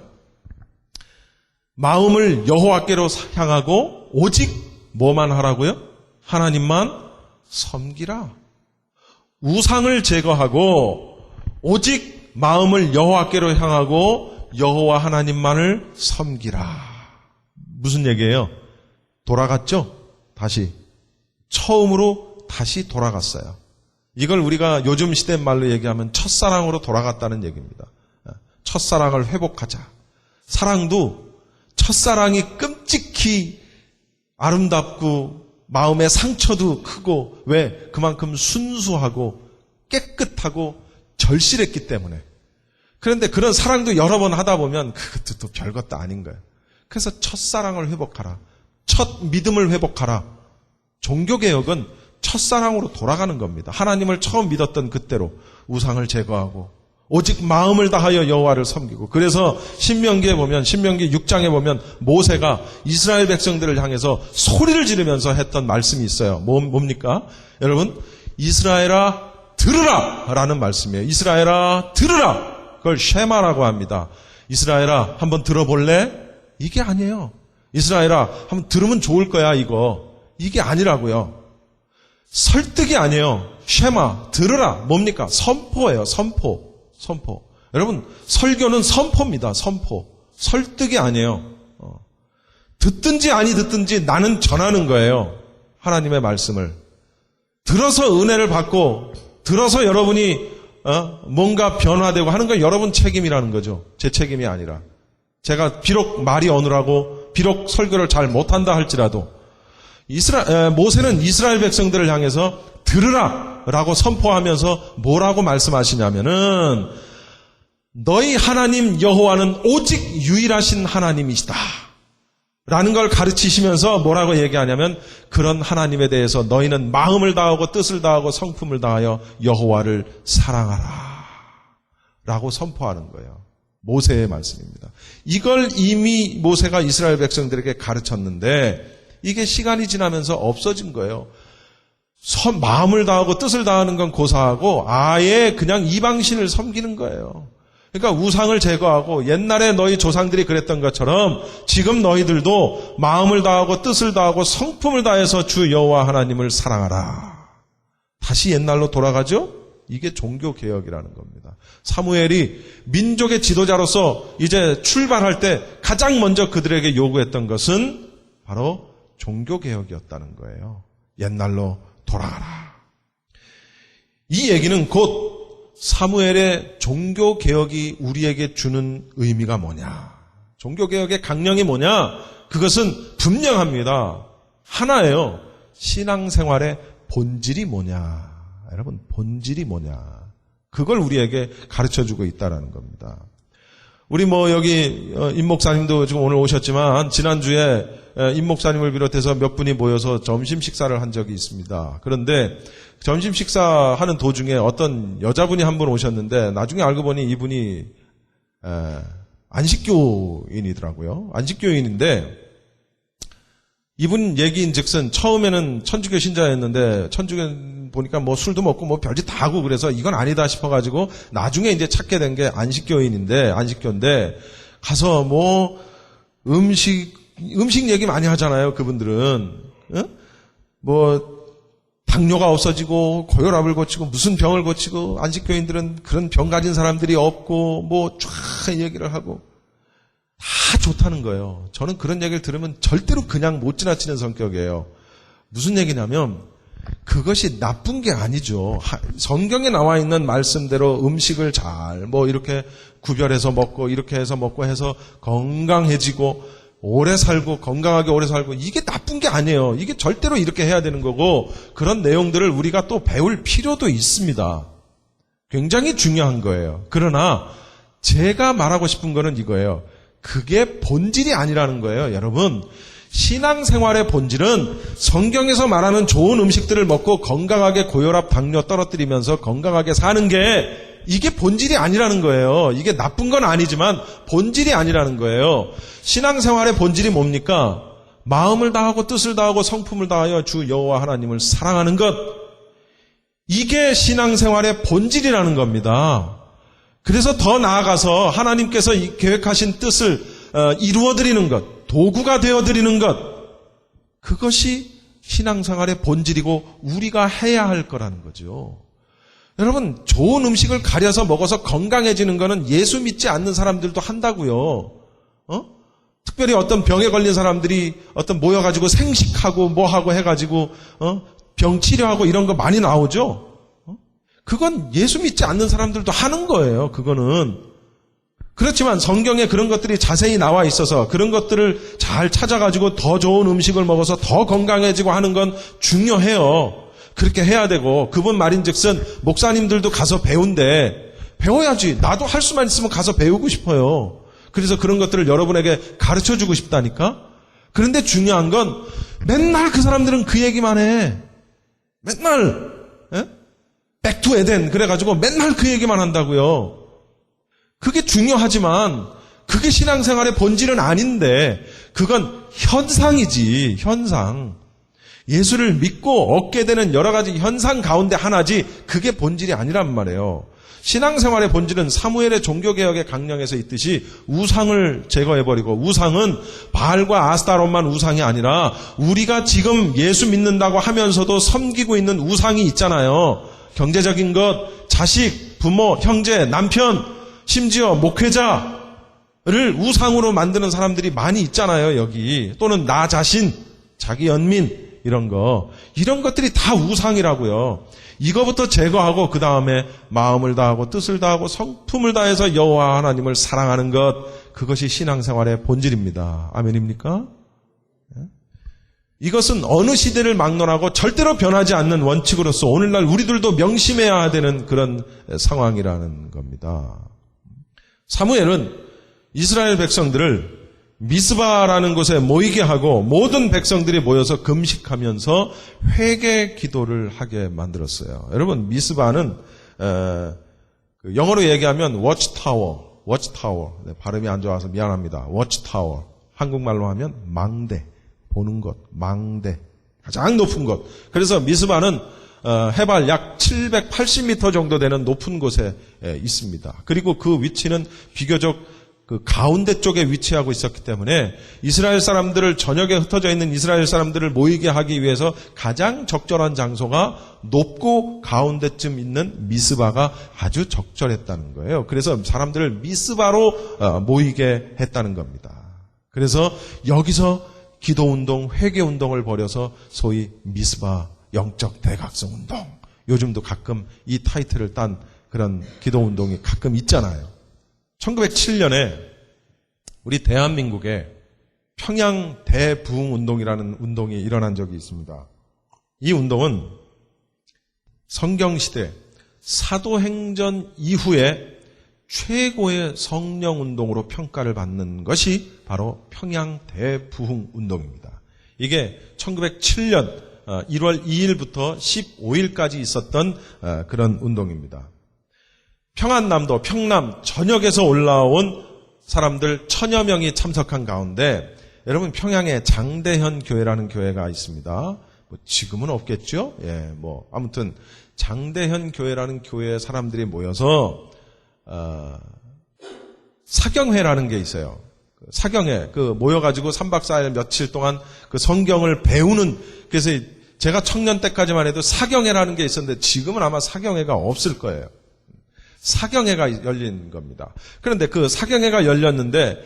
마음을 여호와께로 향하고 오직 뭐만 하라고요? 하나님만 섬기라. 우상을 제거하고 오직 마음을 여호와께로 향하고 여호와 하나님만을 섬기라. 무슨 얘기예요? 돌아갔죠? 다시. 처음으로 다시 돌아갔어요. 이걸 우리가 요즘 시대 말로 얘기하면 첫사랑으로 돌아갔다는 얘기입니다. 첫사랑을 회복하자. 사랑도 첫사랑이 끔찍히 아름답고 마음의 상처도 크고 왜? 그만큼 순수하고 깨끗하고 절실했기 때문에. 그런데 그런 사랑도 여러 번 하다 보면 그것도 또 별것도 아닌 거예요. 그래서 첫사랑을 회복하라. 첫 믿음을 회복하라. 종교개혁은 첫사랑으로 돌아가는 겁니다. 하나님을 처음 믿었던 그때로 우상을 제거하고 오직 마음을 다하여 여호와를 섬기고. 그래서 신명기에 보면, 신명기 6장에 보면 모세가 이스라엘 백성들을 향해서 소리를 지르면서 했던 말씀이 있어요. 뭡니까? 여러분, 이스라엘아 들으라 라는 말씀이에요. 이스라엘아 들으라. 그걸 쉐마라고 합니다. 이스라엘아 한번 들어볼래? 이게 아니에요. 이스라엘아 한번 들으면 좋을 거야 이거. 이게 아니라고요. 설득이 아니에요. 쉐마 들으라. 뭡니까? 선포예요. 선포. 여러분 설교는 선포입니다. 선포. 설득이 아니에요. 듣든지 아니 듣든지 나는 전하는 거예요. 하나님의 말씀을. 들어서 은혜를 받고 들어서 여러분이 뭔가 변화되고 하는 건 여러분 책임이라는 거죠. 제 책임이 아니라. 제가 비록 말이 어눌하고 비록 설교를 잘 못한다 할지라도 모세는 이스라엘 백성들을 향해서 들으라 라고 선포하면서 뭐라고 말씀하시냐면은 너희 하나님 여호와는 오직 유일하신 하나님이시다 라는 걸 가르치시면서 뭐라고 얘기하냐면 그런 하나님에 대해서 너희는 마음을 다하고 뜻을 다하고 성품을 다하여 여호와를 사랑하라 라고 선포하는 거예요. 모세의 말씀입니다. 이걸 이미 모세가 이스라엘 백성들에게 가르쳤는데 이게 시간이 지나면서 없어진 거예요. 마음을 다하고 뜻을 다하는 건 고사하고 아예 그냥 이방신을 섬기는 거예요. 그러니까 우상을 제거하고 옛날에 너희 조상들이 그랬던 것처럼 지금 너희들도 마음을 다하고 뜻을 다하고 성품을 다해서 주 여호와 하나님을 사랑하라. 다시 옛날로 돌아가죠? 이게 종교개혁이라는 겁니다. 사무엘이 민족의 지도자로서 이제 출발할 때 가장 먼저 그들에게 요구했던 것은 바로 종교개혁이었다는 거예요. 옛날로 돌아가라. 이 얘기는 곧 사무엘의 종교개혁이 우리에게 주는 의미가 뭐냐. 종교개혁의 강령이 뭐냐. 그것은 분명합니다. 하나예요. 신앙생활의 본질이 뭐냐. 여러분 본질이 뭐냐. 그걸 우리에게 가르쳐주고 있다는 겁니다. 우리 여기 임 목사님도 지금 오늘 오셨지만 지난주에 임 목사님을 비롯해서 몇 분이 모여서 점심 식사를 한 적이 있습니다. 그런데 점심 식사하는 도중에 어떤 여자분이 한 분 오셨는데 나중에 알고 보니 이분이 안식교인이더라고요. 안식교인인데 이분 얘기인즉슨 처음에는 천주교 신자였는데 천주교 보니까 술도 먹고 별짓 다 하고 그래서 이건 아니다 싶어가지고 나중에 이제 찾게 된 게 안식교인인데 가서 음식 얘기 많이 하잖아요. 그분들은 당뇨가 없어지고 고혈압을 고치고 무슨 병을 고치고 안식교인들은 그런 병 가진 사람들이 없고 쫙 얘기를 하고 다 좋다는 거예요. 저는 그런 얘기를 들으면 절대로 그냥 못 지나치는 성격이에요. 무슨 얘기냐면 그것이 나쁜 게 아니죠. 성경에 나와 있는 말씀대로 음식을 잘 이렇게 구별해서 먹고 이렇게 해서 먹고 해서 건강해지고 오래 살고 건강하게 오래 살고 이게 나쁜 게 아니에요. 이게 절대로 이렇게 해야 되는 거고 그런 내용들을 우리가 또 배울 필요도 있습니다. 굉장히 중요한 거예요. 그러나 제가 말하고 싶은 거는 이거예요. 그게 본질이 아니라는 거예요. 여러분 신앙생활의 본질은 성경에서 말하는 좋은 음식들을 먹고 건강하게 고혈압, 당뇨 떨어뜨리면서 건강하게 사는 게 이게 본질이 아니라는 거예요. 이게 나쁜 건 아니지만 본질이 아니라는 거예요. 신앙생활의 본질이 뭡니까? 마음을 다하고 뜻을 다하고 성품을 다하여 주 여호와 하나님을 사랑하는 것. 이게 신앙생활의 본질이라는 겁니다. 그래서 더 나아가서 하나님께서 계획하신 뜻을 이루어드리는 것, 도구가 되어드리는 것, 그것이 신앙생활의 본질이고 우리가 해야 할 거라는 거죠. 여러분, 좋은 음식을 가려서 먹어서 건강해지는 거는 예수 믿지 않는 사람들도 한다고요. 특별히 어떤 병에 걸린 사람들이 어떤 모여가지고 생식하고 뭐하고 해가지고 병 치료하고 이런 거 많이 나오죠. 그건 예수 믿지 않는 사람들도 하는 거예요. 그거는. 그렇지만 성경에 그런 것들이 자세히 나와 있어서 그런 것들을 잘 찾아가지고 더 좋은 음식을 먹어서 더 건강해지고 하는 건 중요해요. 그렇게 해야 되고, 그분 말인즉슨 목사님들도 가서 배운대. 배워야지. 나도 할 수만 있으면 가서 배우고 싶어요. 그래서 그런 것들을 여러분에게 가르쳐주고 싶다니까. 그런데 중요한 건 맨날 그 사람들은 그 얘기만 해. 맨날 백투 에덴 그래가지고 맨날 그 얘기만 한다고요. 그게 중요하지만 그게 신앙생활의 본질은 아닌데, 그건 현상이지. 현상. 예수를 믿고 얻게 되는 여러 가지 현상 가운데 하나지, 그게 본질이 아니란 말이에요. 신앙생활의 본질은 사무엘의 종교개혁의 강령에서 있듯이 우상을 제거해버리고, 우상은 바알과 아스타롯만 우상이 아니라 우리가 지금 예수 믿는다고 하면서도 섬기고 있는 우상이 있잖아요. 경제적인 것, 자식, 부모, 형제, 남편, 심지어 목회자를 우상으로 만드는 사람들이 많이 있잖아요, 여기. 또는 나 자신, 자기 연민, 이런 것들이 다 우상이라고요. 이거부터 제거하고 그 다음에 마음을 다하고 뜻을 다하고 성품을 다해서 여호와 하나님을 사랑하는 것, 그것이 신앙생활의 본질입니다. 아멘입니까? 이것은 어느 시대를 막론하고 절대로 변하지 않는 원칙으로서 오늘날 우리들도 명심해야 되는 그런 상황이라는 겁니다. 사무엘은 이스라엘 백성들을 미스바라는 곳에 모이게 하고 모든 백성들이 모여서 금식하면서 회개 기도를 하게 만들었어요. 여러분, 미스바는 영어로 얘기하면 watchtower. 네, 발음이 안 좋아서 미안합니다. watchtower. 한국말로 하면 망대, 보는 것, 망대, 가장 높은 곳. 그래서 미스바는 해발 약 780m 정도 되는 높은 곳에 있습니다. 그리고 그 위치는 비교적 그 가운데 쪽에 위치하고 있었기 때문에 이스라엘 사람들을, 저녁에 흩어져 있는 이스라엘 사람들을 모이게 하기 위해서 가장 적절한 장소가 높고 가운데쯤 있는 미스바가 아주 적절했다는 거예요. 그래서 사람들을 미스바로 모이게 했다는 겁니다. 그래서 여기서 기도운동, 회개운동을 벌여서 소위 미스바 영적 대각성 운동, 요즘도 가끔 이 타이틀을 딴 그런 기도운동이 가끔 있잖아요. 1907년에 우리 대한민국에 평양 대부흥운동이라는 운동이 일어난 적이 있습니다. 이 운동은 성경시대 사도행전 이후에 최고의 성령운동으로 평가를 받는 것이 바로 평양 대부흥운동입니다. 이게 1907년 1월 2일부터 15일까지 있었던 그런 운동입니다. 평안남도, 평남 전역에서 올라온 사람들 1000여 명이 참석한 가운데, 여러분, 평양에 장대현 교회라는 교회가 있습니다. 뭐 지금은 없겠죠? 예, 아무튼 장대현 교회라는 교회의 사람들이 모여서 사경회라는 게 있어요. 사경회, 모여가지고 3박 4일 며칠 동안 그 성경을 배우는, 그래서 제가 청년 때까지만 해도 사경회라는 게 있었는데 지금은 아마 사경회가 없을 거예요. 사경회가 열린 겁니다. 그런데 그 사경회가 열렸는데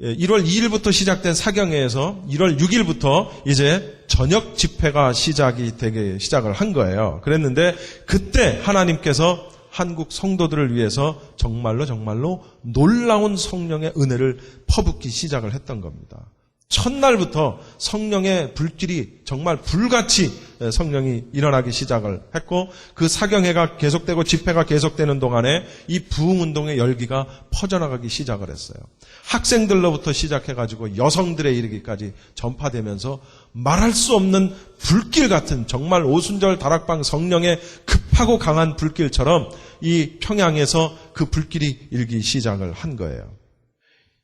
1월 2일부터 시작된 사경회에서 1월 6일부터 이제 저녁 집회가 시작을 한 거예요. 그랬는데 그때 하나님께서 한국 성도들을 위해서 정말로 놀라운 성령의 은혜를 퍼붓기 시작을 했던 겁니다. 첫날부터 성령의 불길이 정말 불같이 성령이 일어나기 시작을 했고, 그 사경회가 계속되고 집회가 계속되는 동안에 이 부흥운동의 열기가 퍼져나가기 시작을 했어요. 학생들로부터 시작해가지고 여성들에 이르기까지 전파되면서 말할 수 없는 불길 같은, 정말 오순절 다락방 성령의 급하고 강한 불길처럼 이 평양에서 그 불길이 일기 시작을 한 거예요.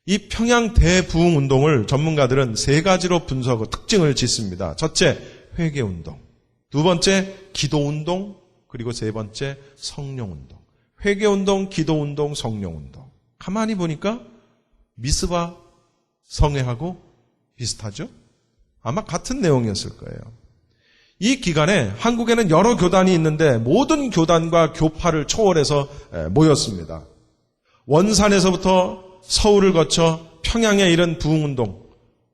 이 평양 대부흥운동을 전문가들은 3가지로 특징을 짓습니다. 첫째, 회개운동. 두 번째, 기도운동. 그리고 세 번째, 성령운동. 회개운동, 기도운동, 성령운동. 가만히 보니까 미스바, 성회하고 비슷하죠? 아마 같은 내용이었을 거예요. 이 기간에 한국에는 여러 교단이 있는데 모든 교단과 교파를 초월해서 모였습니다. 원산에서부터 서울을 거쳐 평양에 이른 부흥운동,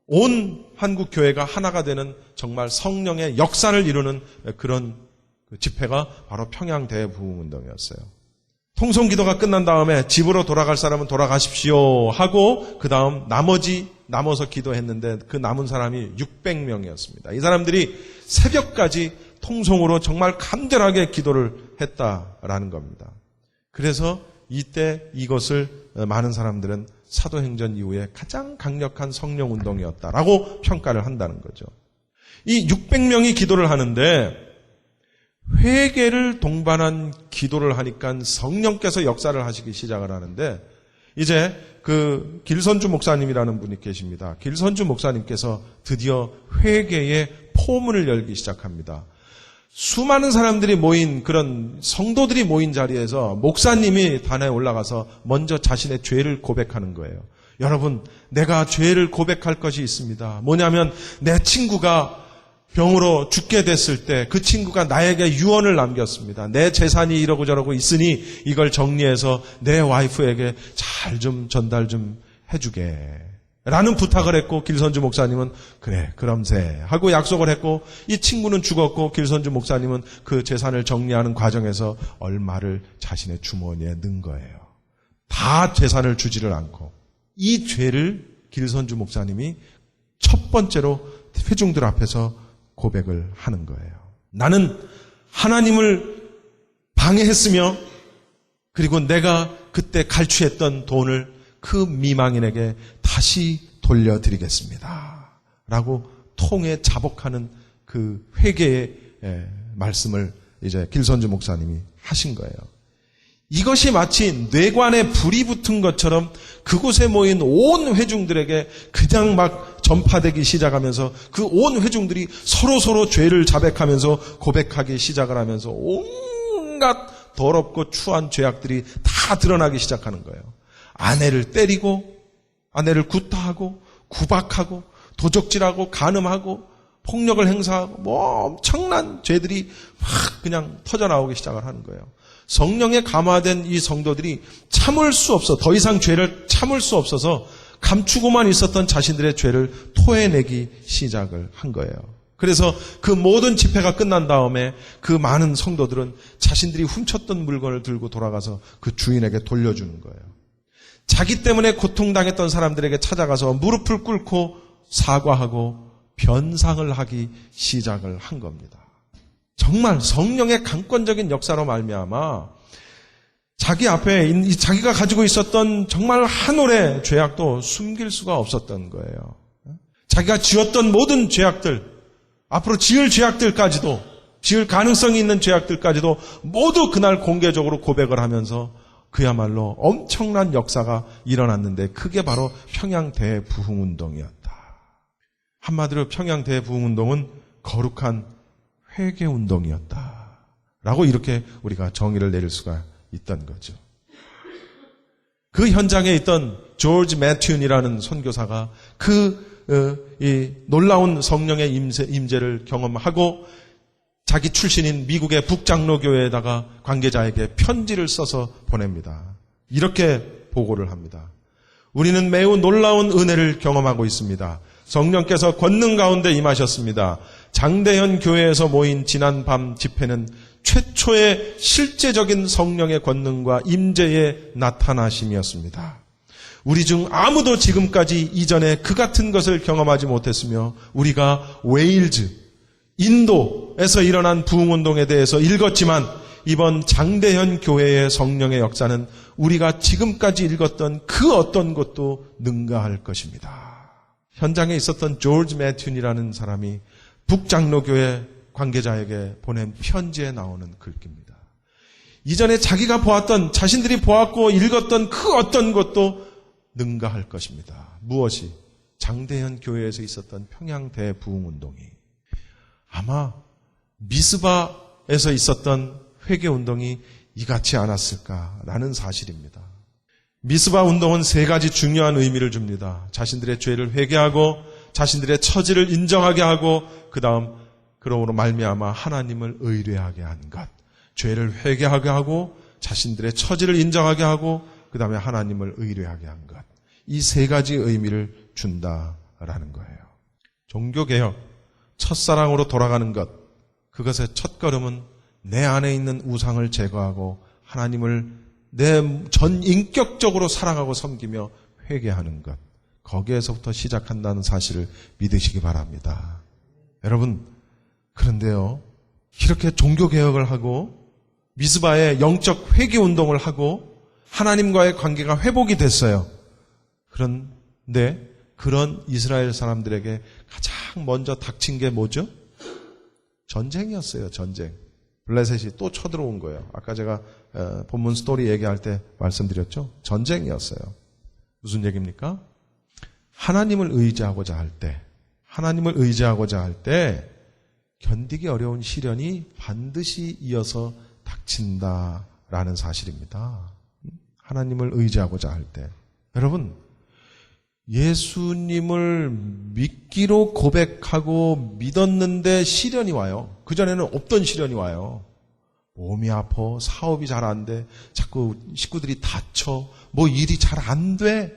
온 한국 교회가 하나가 되는 정말 성령의 역사를 이루는 그런 집회가 바로 평양 대부흥운동이었어요. 통성기도가 끝난 다음에 집으로 돌아갈 사람은 돌아가십시오 하고 그 다음 남아서 기도했는데 그 남은 사람이 600명이었습니다. 이 사람들이 새벽까지 통성으로 정말 간절하게 기도를 했다라는 겁니다. 그래서 이때 이것을 많은 사람들은 사도행전 이후에 가장 강력한 성령운동이었다라고 평가를 한다는 거죠. 이 600명이 기도를 하는데 회개를 동반한 기도를 하니까 성령께서 역사를 하시기 시작을 하는데 이제 그 길선주 목사님이라는 분이 계십니다. 길선주 목사님께서 드디어 회개의 포문을 열기 시작합니다. 수많은 사람들이 모인 그런 성도들이 모인 자리에서 목사님이 단에 올라가서 먼저 자신의 죄를 고백하는 거예요. 여러분, 내가 죄를 고백할 것이 있습니다. 뭐냐면 내 친구가 병으로 죽게 됐을 때 그 친구가 나에게 유언을 남겼습니다. 내 재산이 이러고 저러고 있으니 이걸 정리해서 내 와이프에게 잘 좀 전달 좀 해주게 라는 부탁을 했고 길선주 목사님은 그래 그럼세 하고 약속을 했고 이 친구는 죽었고 길선주 목사님은 그 재산을 정리하는 과정에서 얼마를 자신의 주머니에 넣은 거예요. 다 재산을 주지를 않고 이 죄를 길선주 목사님이 첫 번째로 회중들 앞에서 고백을 하는 거예요. 나는 하나님을 방해했으며 그리고 내가 그때 갈취했던 돈을 그 미망인에게 다시 돌려드리겠습니다. 라고 통에 자복하는 그 회개의 말씀을 이제 길선주 목사님이 하신 거예요. 이것이 마치 뇌관에 불이 붙은 것처럼 그곳에 모인 온 회중들에게 그냥 막 전파되기 시작하면서 그 온 회중들이 서로 죄를 자백하면서 고백하기 시작을 하면서 온갖 더럽고 추한 죄악들이 다 드러나기 시작하는 거예요. 아내를 때리고 아내를 구타하고 구박하고 도적질하고 간음하고 폭력을 행사하고 뭐 엄청난 죄들이 막 그냥 터져나오기 시작을 하는 거예요. 성령에 감화된 이 성도들이 참을 수 없어 더 이상 죄를 참을 수 없어서 감추고만 있었던 자신들의 죄를 토해내기 시작을 한 거예요. 그래서 그 모든 집회가 끝난 다음에 그 많은 성도들은 자신들이 훔쳤던 물건을 들고 돌아가서 그 주인에게 돌려주는 거예요. 자기 때문에 고통당했던 사람들에게 찾아가서 무릎을 꿇고 사과하고 변상을 하기 시작을 한 겁니다. 정말 성령의 강권적인 역사로 말미암아 자기 앞에 자기가 가지고 있었던 정말 한 올의 죄악도 숨길 수가 없었던 거예요. 자기가 지었던 모든 죄악들, 앞으로 지을 죄악들까지도, 지을 가능성이 있는 죄악들까지도 모두 그날 공개적으로 고백을 하면서 그야말로 엄청난 역사가 일어났는데 그게 바로 평양 대부흥운동이었다. 한마디로 평양 대부흥운동은 거룩한 회개운동이었다. 라고 이렇게 우리가 정의를 내릴 수가 있던 거죠. 그 현장에 있던 조지 매튜이라는 선교사가 이 놀라운 성령의 임재를 경험하고 자기 출신인 미국의 북장로교회에다가 관계자에게 편지를 써서 보냅니다. 이렇게 보고를 합니다. 우리는 매우 놀라운 은혜를 경험하고 있습니다. 성령께서 권능 가운데 임하셨습니다. 장대현 교회에서 모인 지난 밤 집회는 최초의 실제적인 성령의 권능과 임재의 나타나심이었습니다. 우리 중 아무도 지금까지 이전에 그 같은 것을 경험하지 못했으며 우리가 웨일즈, 인도에서 일어난 부흥운동에 대해서 읽었지만 이번 장대현 교회의 성령의 역사는 우리가 지금까지 읽었던 그 어떤 것도 능가할 것입니다. 현장에 있었던 조지 매튜이라는 사람이 북장로교회 관계자에게 보낸 편지에 나오는 글귀입니다. 이전에 자기가 보았던, 자신들이 보았고 읽었던 그 어떤 것도 능가할 것입니다. 무엇이? 장대현 교회에서 있었던 평양 대부흥운동이 아마 미스바에서 있었던 회개운동이 이같지 않았을까라는 사실입니다. 미스바 운동은 세 가지 중요한 의미를 줍니다. 자신들의 죄를 회개하고 자신들의 처지를 인정하게 하고 그 다음 그러므로 말미암아 하나님을 의뢰하게 하는 것. 죄를 회개하게 하고 자신들의 처지를 인정하게 하고 그 다음에 하나님을 의뢰하게 한 것. 이 세 가지 의미를 준다라는 거예요. 종교개혁, 첫사랑으로 돌아가는 것. 그것의 첫걸음은 내 안에 있는 우상을 제거하고 하나님을 내 전 인격적으로 사랑하고 섬기며 회개하는 것. 거기에서부터 시작한다는 사실을 믿으시기 바랍니다. 여러분, 그런데요, 이렇게 종교개혁을 하고 미스바의 영적 회개운동을 하고 하나님과의 관계가 회복이 됐어요. 그런데 그런 이스라엘 사람들에게 가장 먼저 닥친 게 뭐죠? 전쟁이었어요. 전쟁. 블레셋이 또 쳐들어온 거예요. 아까 제가 본문 스토리 얘기할 때 말씀드렸죠. 전쟁이었어요. 무슨 얘기입니까? 하나님을 의지하고자 할 때 견디기 어려운 시련이 반드시 이어서 닥친다라는 사실입니다. 하나님을 의지하고자 할 때. 여러분, 예수님을 믿기로 고백하고 믿었는데 시련이 와요. 그전에는 없던 시련이 와요. 몸이 아파, 사업이 잘 안 돼, 자꾸 식구들이 다쳐, 뭐 일이 잘 안 돼.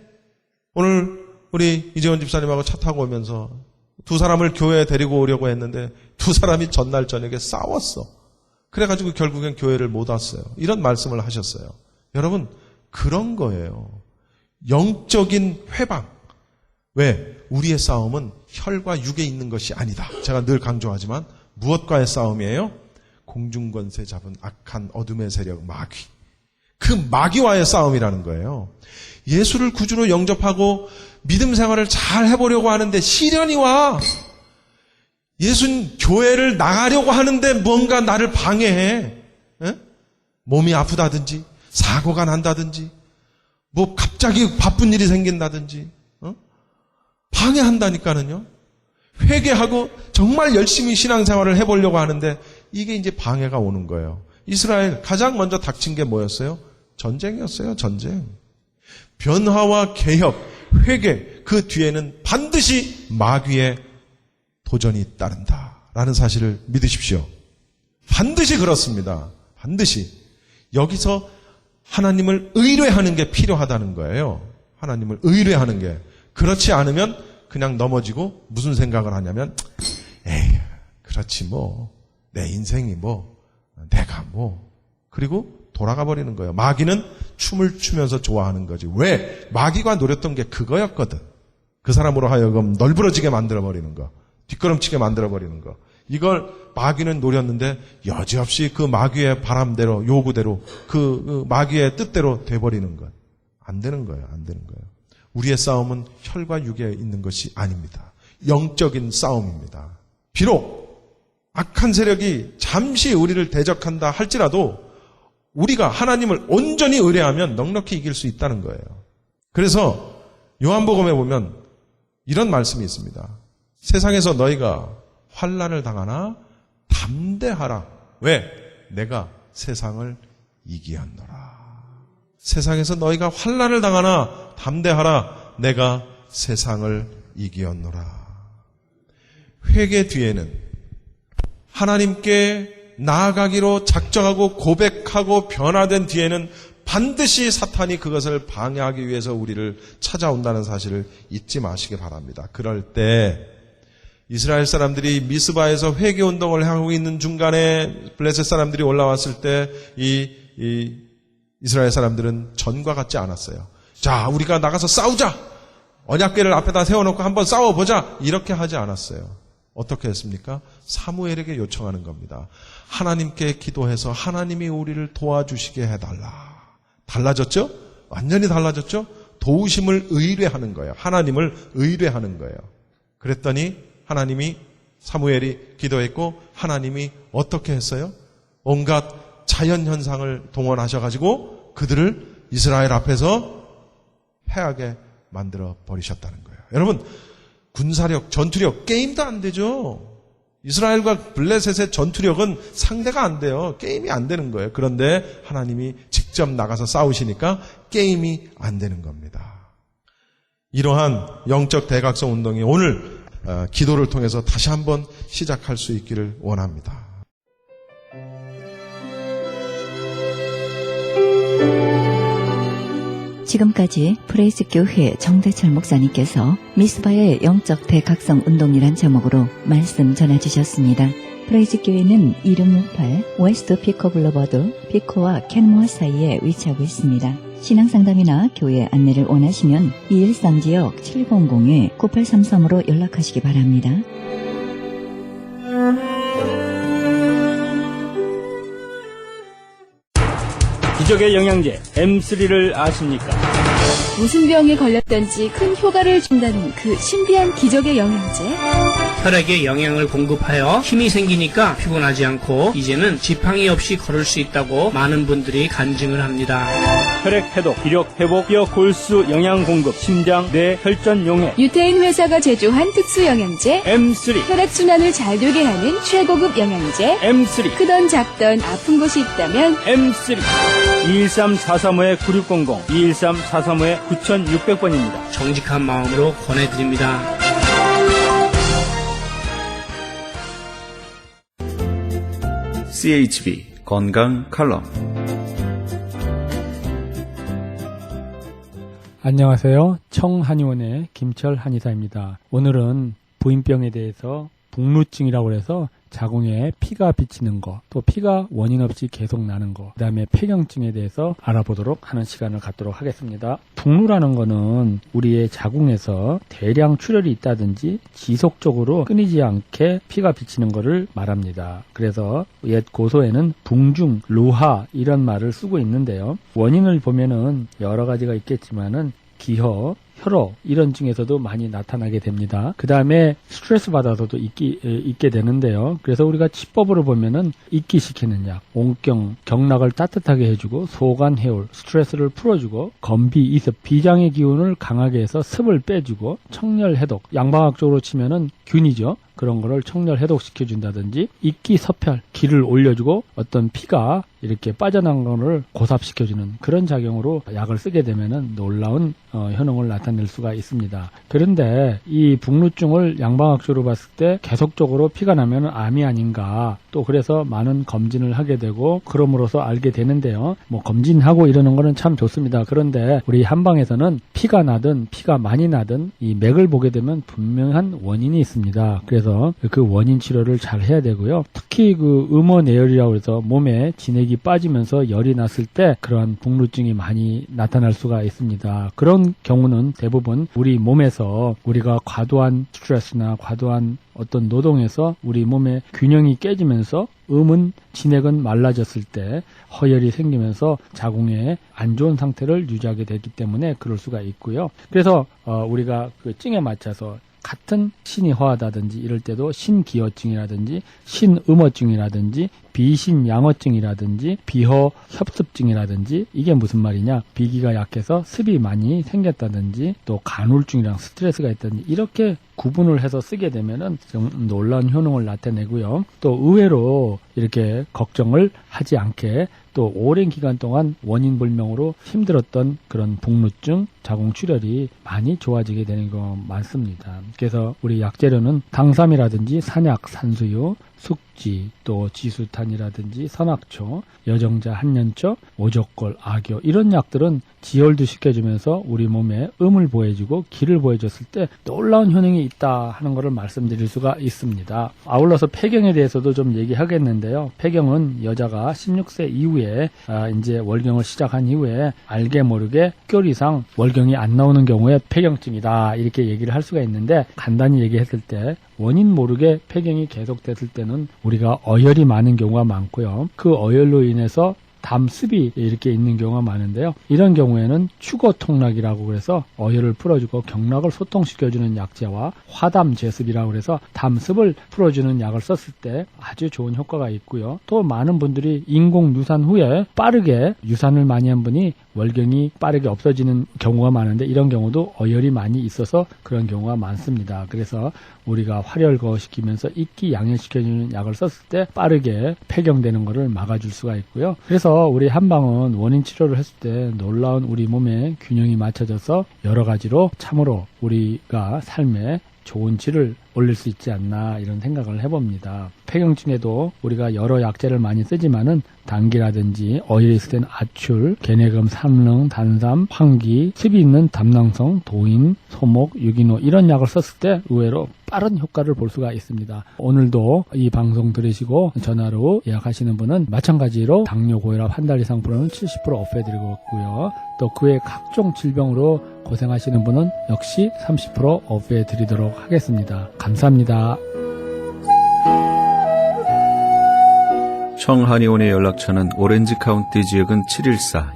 오늘 우리 이재원 집사님하고 차 타고 오면서 두 사람을 교회에 데리고 오려고 했는데 두 사람이 전날 저녁에 싸웠어. 그래가지고 결국엔 교회를 못 왔어요. 이런 말씀을 하셨어요. 여러분, 그런 거예요. 영적인 회방. 왜? 우리의 싸움은 혈과 육에 있는 것이 아니다. 제가 늘 강조하지만 무엇과의 싸움이에요? 공중권세 잡은 악한 어둠의 세력 마귀. 그 마귀와의 싸움이라는 거예요. 예수를 구주로 영접하고 믿음 생활을 잘 해보려고 하는데 시련이 와. 예수는 교회를 나가려고 하는데 뭔가 나를 방해해. 에? 몸이 아프다든지 사고가 난다든지 뭐 갑자기 바쁜 일이 생긴다든지 방해한다니까는요. 회개하고 정말 열심히 신앙생활을 해보려고 하는데 이게 이제 방해가 오는 거예요. 이스라엘 가장 먼저 닥친 게 뭐였어요? 전쟁이었어요. 전쟁. 변화와 개혁, 회개, 그 뒤에는 반드시 마귀의 도전이 따른다라는 사실을 믿으십시오. 반드시 그렇습니다. 반드시. 여기서 하나님을 의뢰하는 게 필요하다는 거예요. 하나님을 의뢰하는 게. 그렇지 않으면 그냥 넘어지고 무슨 생각을 하냐면 에이, 그렇지 뭐. 내 인생이 뭐. 내가 뭐. 그리고 돌아가 버리는 거예요. 마귀는 춤을 추면서 좋아하는 거지. 왜? 마귀가 노렸던 게 그거였거든. 그 사람으로 하여금 널브러지게 만들어버리는 거. 뒷걸음치게 만들어버리는 거. 이걸 마귀는 노렸는데 여지없이 그 마귀의 바람대로, 요구대로, 그 마귀의 뜻대로 돼버리는 것. 안 되는 거예요. 안 되는 거예요. 우리의 싸움은 혈과 육에 있는 것이 아닙니다. 영적인 싸움입니다. 비록 악한 세력이 잠시 우리를 대적한다 할지라도 우리가 하나님을 온전히 의뢰하면 넉넉히 이길 수 있다는 거예요. 그래서 요한복음에 보면 이런 말씀이 있습니다. 세상에서 너희가 환난을 당하나 담대하라. 왜? 내가 세상을 이기었노라. 세상에서 너희가 환난을 당하나 담대하라. 내가 세상을 이기었노라. 회개 뒤에는 하나님께 나아가기로 작정하고 고백하고 변화된 뒤에는 반드시 사탄이 그것을 방해하기 위해서 우리를 찾아온다는 사실을 잊지 마시기 바랍니다. 그럴 때 이스라엘 사람들이 미스바에서 회개운동을 하고 있는 중간에 블레셋 사람들이 올라왔을 때 이스라엘 사람들은 전과 같지 않았어요. 자, 우리가 나가서 싸우자. 언약궤를 앞에다 세워놓고 한번 싸워보자. 이렇게 하지 않았어요. 어떻게 했습니까? 사무엘에게 요청하는 겁니다. 하나님께 기도해서 하나님이 우리를 도와주시게 해달라. 달라졌죠? 완전히 달라졌죠? 도우심을 의뢰하는 거예요. 하나님을 의뢰하는 거예요. 그랬더니 하나님이, 사무엘이 기도했고 하나님이 어떻게 했어요? 온갖 자연현상을 동원하셔가지고 그들을 이스라엘 앞에서 패하게 만들어 버리셨다는 거예요. 여러분, 군사력, 전투력, 게임도 안 되죠. 이스라엘과 블레셋의 전투력은 상대가 안 돼요. 게임이 안 되는 거예요. 그런데 하나님이 직접 직접 나가서 싸우시니까 게임이 안 되는 겁니다. 이러한 영적 대각성 운동이 오늘 기도를 통해서 다시 한번 시작할 수 있기를 원합니다. 지금까지 프레이스 교회 정대철 목사님께서 미스바의 영적 대각성 운동이란 제목으로 말씀 전해주셨습니다. 프레이즈 교회는 2668 웨스트 피코 블루버드 피코와 캔모어 사이에 위치하고 있습니다. 신앙상담이나 교회 안내를 원하시면 213지역 700-9833으로 연락하시기 바랍니다. 기적의 영양제 M3를 아십니까? 무슨 병에 걸렸던지 큰 효과를 준다는 그 신비한 기적의 영양제. 혈액에 영양을 공급하여 힘이 생기니까 피곤하지 않고 이제는 지팡이 없이 걸을 수 있다고 많은 분들이 간증을 합니다. 혈액 해독, 기력 회복, 뼈 골수 영양 공급, 심장, 뇌, 혈전 용해 유태인 회사가 제조한 특수 영양제. M3, 혈액순환을 잘 되게 하는 최고급 영양제. M3, 크던 작던 아픈 곳이 있다면 M3 213-435-9600, 213-435-9600번입니다. 정직한 마음으로 권해드립니다. CHB 건강 칼럼. 안녕하세요. 청한의원의 김철 한의사입니다. 오늘은 부인병에 대해서 북루증이라고 해서 자궁에 피가 비치는 거, 또 피가 원인 없이 계속 나는 거, 그 다음에 폐경증에 대해서 알아보도록 하는 시간을 갖도록 하겠습니다. 북루라는 거는 우리의 자궁에서 대량 출혈이 있다든지 지속적으로 끊이지 않게 피가 비치는 거를 말합니다. 그래서 옛 고소에는 붕중, 루하 이런 말을 쓰고 있는데요. 원인을 보면은 여러 가지가 있겠지만은 기허, 혈호 이런 증에서도 많이 나타나게 됩니다. 그 다음에 스트레스 받아서도 있게 되는데요. 그래서 우리가 치법으로 보면은 익기시키는 약, 온경, 경락을 따뜻하게 해주고 소관 해올, 스트레스를 풀어주고 건비, 이습, 비장의 기운을 강하게 해서 습을 빼주고 청열 해독, 양방학적으로 치면은 균이죠. 그런 거를 청열 해독시켜준다든지 익기 서펼, 기를 올려주고 어떤 피가 이렇게 빠져나간 거를 고삽시켜주는 그런 작용으로 약을 쓰게 되면은 놀라운 효능을 나타낼 수가 있습니다. 그런데 이 북루증을 양방학적으로 봤을 때 계속적으로 피가 나면 암이 아닌가, 또 그래서 많은 검진을 하게 되고 그럼으로써 알게 되는데요. 뭐 검진하고 이러는 거는 참 좋습니다. 그런데 우리 한방에서는 피가 나든 피가 많이 나든 이 맥을 보게 되면 분명한 원인이 있습니다. 그래서 그 원인 치료를 잘 해야 되고요. 특히 그 음어내열이라고 해서 몸에 진액이 빠지면서 열이 났을 때 그러한 북루증이 많이 나타날 수가 있습니다. 그런 경우는 대부분 우리 몸에서 우리가 과도한 스트레스나 과도한 어떤 노동에서 우리 몸의 균형이 깨지면서 진액은 말라졌을 때 허열이 생기면서 자궁에 안 좋은 상태를 유지하게 되기 때문에 그럴 수가 있고요. 그래서 우리가 그 증에 맞춰서 같은 신이 허하다든지 이럴 때도 신기허증이라든지 신음어증이라든지 비신양어증이라든지 비허협습증이라든지 이게 무슨 말이냐, 비기가 약해서 습이 많이 생겼다든지 또 간우울증이랑 스트레스가 있다든지 이렇게 구분을 해서 쓰게 되면은 좀 놀라운 효능을 나타내고요. 또 의외로 이렇게 걱정을 하지 않게 또 오랜 기간 동안 원인 불명으로 힘들었던 그런 북루증, 자궁출혈이 많이 좋아지게 되는 경우가 많습니다. 그래서 우리 약재료는 당삼이라든지 산약, 산수유, 숙지, 또 지수탄이라든지 선악초, 여정자, 한년초, 오족골, 악교 이런 약들은 지혈도 시켜주면서 우리 몸에 음을 보여주고 기를 보여줬을 때 놀라운 효능이 있다 하는 것을 말씀드릴 수가 있습니다. 아울러서 폐경에 대해서도 좀 얘기하겠는데요. 폐경은 여자가 16세 이후에 이제 월경을 시작한 이후에 알게 모르게 6개월 이상 월경이 안 나오는 경우에 폐경증이다 이렇게 얘기를 할 수가 있는데, 간단히 얘기했을 때 원인 모르게 폐경이 계속됐을 때는 우리가 어혈이 많은 경우가 많고요. 그 어혈로 인해서 담습이 이렇게 있는 경우가 많은데요. 이런 경우에는 추거통락이라고 그래서 어혈을 풀어주고 경락을 소통시켜주는 약재와 화담제습이라고 그래서 담습을 풀어주는 약을 썼을 때 아주 좋은 효과가 있고요. 또 많은 분들이 인공유산 후에 빠르게 유산을 많이 한 분이 월경이 빠르게 없어지는 경우가 많은데 이런 경우도 어혈이 많이 있어서 그런 경우가 많습니다. 그래서 우리가 활혈거시키면서 익기 양혈시켜주는 약을 썼을 때 빠르게 폐경되는 것을 막아줄 수가 있고요. 그래서 우리 한방은 원인 치료를 했을 때 놀라운 우리 몸의 균형이 맞춰져서 여러 가지로 참으로 우리가 삶에 좋은 질을 올릴 수 있지 않나 이런 생각을 해봅니다. 폐경증에도 우리가 여러 약재를 많이 쓰지만은 당기라든지 어혈이 있을 때는 아출, 개내금, 삼릉, 단삼, 황기, 습이 있는 담낭성, 도인, 소목, 유기노 이런 약을 썼을 때 의외로 빠른 효과를 볼 수가 있습니다. 오늘도 이 방송 들으시고 전화로 예약하시는 분은 마찬가지로 당뇨, 고혈압 한 달 이상 프로는 70% 오프해드리고 있고요. 또 그 외 각종 질병으로 고생하시는 분은 역시 30% 오프해드리도록 하겠습니다. 감사합니다. 청한의원의 연락처는 오렌지 카운티 지역은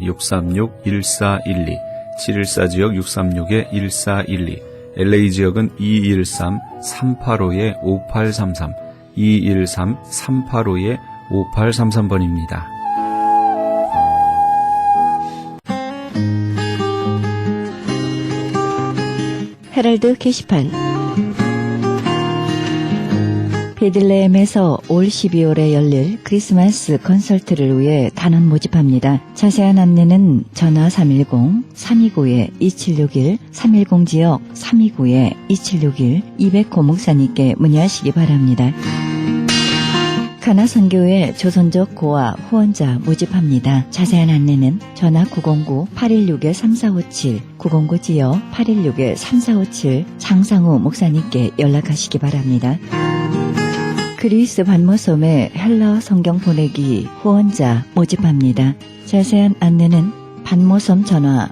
714-636-1412, 714 지역 636-1412, LA 지역은 213-385-5833, 213-385-5833번입니다. 헤럴드 게시판 베들레헴에서 올 12월에 열릴 크리스마스 콘서트를 위해 단원 모집합니다. 자세한 안내는 전화 310-329-2761, 310지역 329-2761, 200호 목사님께 문의하시기 바랍니다. 가나선교회 조선족 고아 후원자 모집합니다. 자세한 안내는 전화 909-816-3457, 909지역 816-3457, 장상우 목사님께 연락하시기 바랍니다. 그리스 반모섬에 헬러 성경 보내기 후원자 모집합니다. 자세한 안내는 반모섬 전화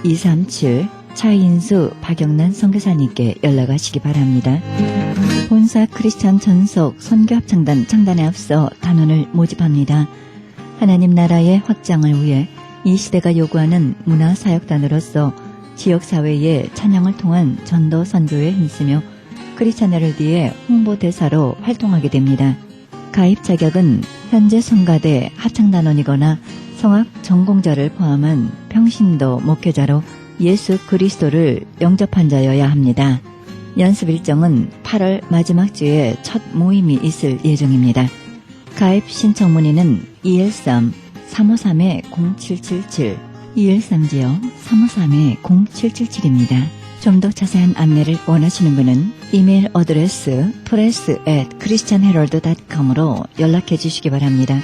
30-22-470-33-237, 차인수 박영란 선교사님께 연락하시기 바랍니다. 본사 크리스천 전속 선교합창단 창단에 앞서 단원을 모집합니다. 하나님 나라의 확장을 위해 이 시대가 요구하는 문화사역단으로서 지역사회의 찬양을 통한 전도 선교에 힘쓰며 크리스천 헤럴드의 홍보대사로 활동하게 됩니다. 가입 자격은 현재 성가대 합창단원이거나 성악 전공자를 포함한 평신도 목회자로 예수 그리스도를 영접한 자여야 합니다. 연습 일정은 8월 마지막 주에 첫 모임이 있을 예정입니다. 가입 신청 문의는 213-353-0777, 213지역 353-0777입니다. 좀 더 자세한 안내를 원하시는 분은 이메일 어드레스 press@christianherald.com으로 연락해 주시기 바랍니다.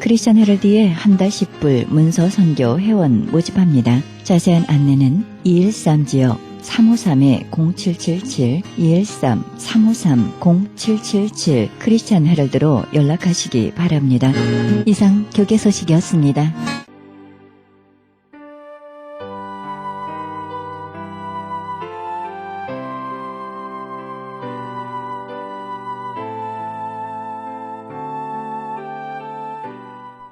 크리스천 헤럴드의 한 달 10불 문서 선교 회원 모집합니다. 자세한 안내는 213지역 353-0777, 213-353-0777 크리스천 헤럴드로 연락하시기 바랍니다. 이상 교계 소식이었습니다.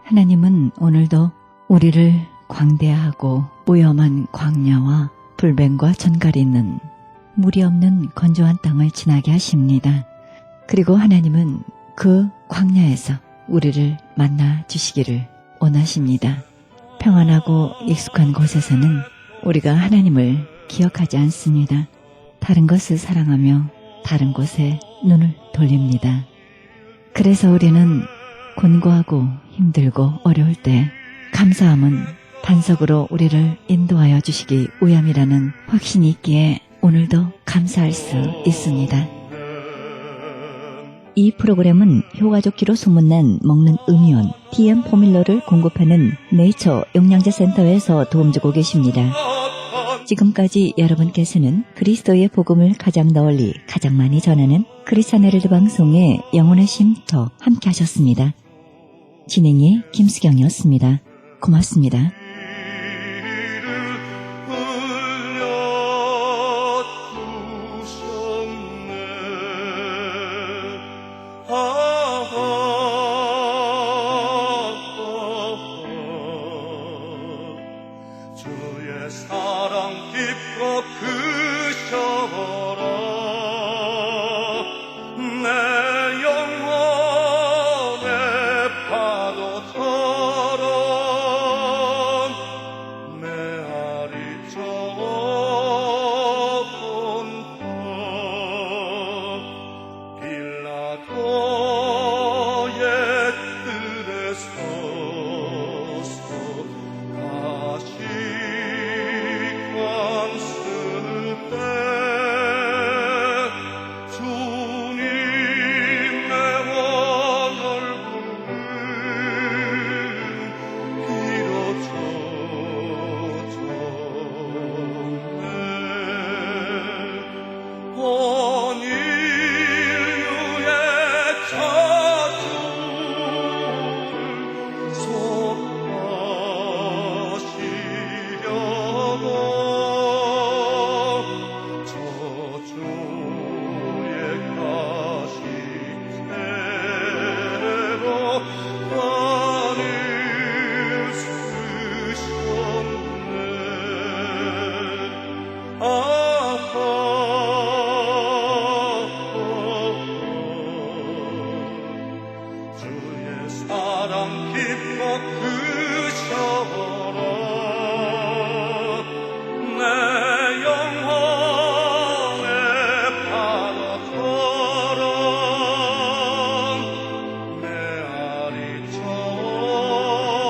하나님은 오늘도 우리를 광대하고 오염한 광야와 불뱀과 전갈이 있는 물이 없는 건조한 땅을 지나게 하십니다. 그리고 하나님은 그 광야에서 우리를 만나 주시기를 원하십니다. 평안하고 익숙한 곳에서는 우리가 하나님을 기억하지 않습니다. 다른 것을 사랑하며 다른 곳에 눈을 돌립니다. 그래서 우리는 곤고하고 힘들고 어려울 때 감사함은 반석으로 우리를 인도하여 주시기 위함이라는 확신이 있기에 오늘도 감사할 수 있습니다. 이 프로그램은 효과 좋기로 소문난 먹는 음이온 TM 포뮬러를 공급하는 네이처 영양제 센터에서 도움주고 계십니다. 지금까지 여러분께서는 그리스도의 복음을 가장 널리 가장 많이 전하는 크리스천 헤럴드 방송의 영혼의 쉼터 함께 하셨습니다. 진행의 김수경이었습니다. 고맙습니다. 주의 사랑 깊고 크셔라 내 영혼의 바다 주의 사랑 깊고 크셔라 내 영혼의 바라처럼 메아리 천국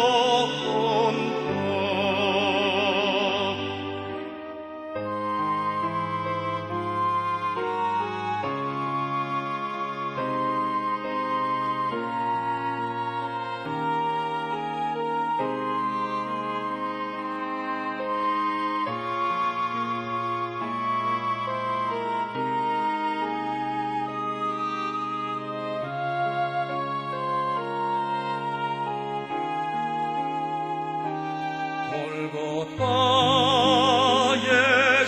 골고다의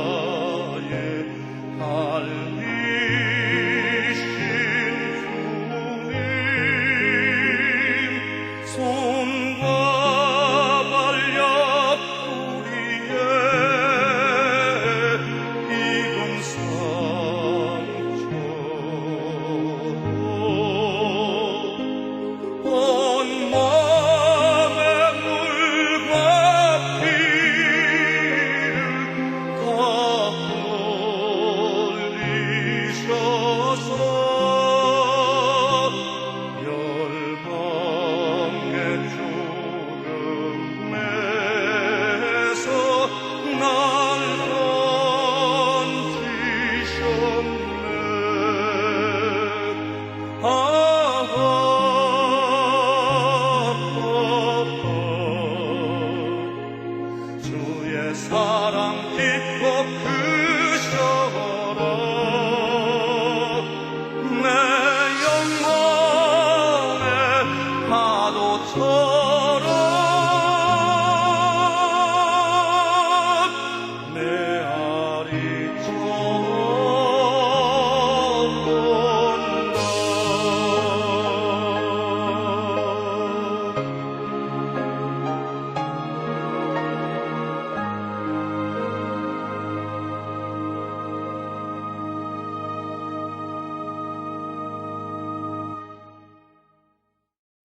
십자가에 달리신 주님 손과 발 옆구리에 익은 상처 온 마음의 물과 피를 다 흘리셔서 열방의 죽음에서 날 건지셨네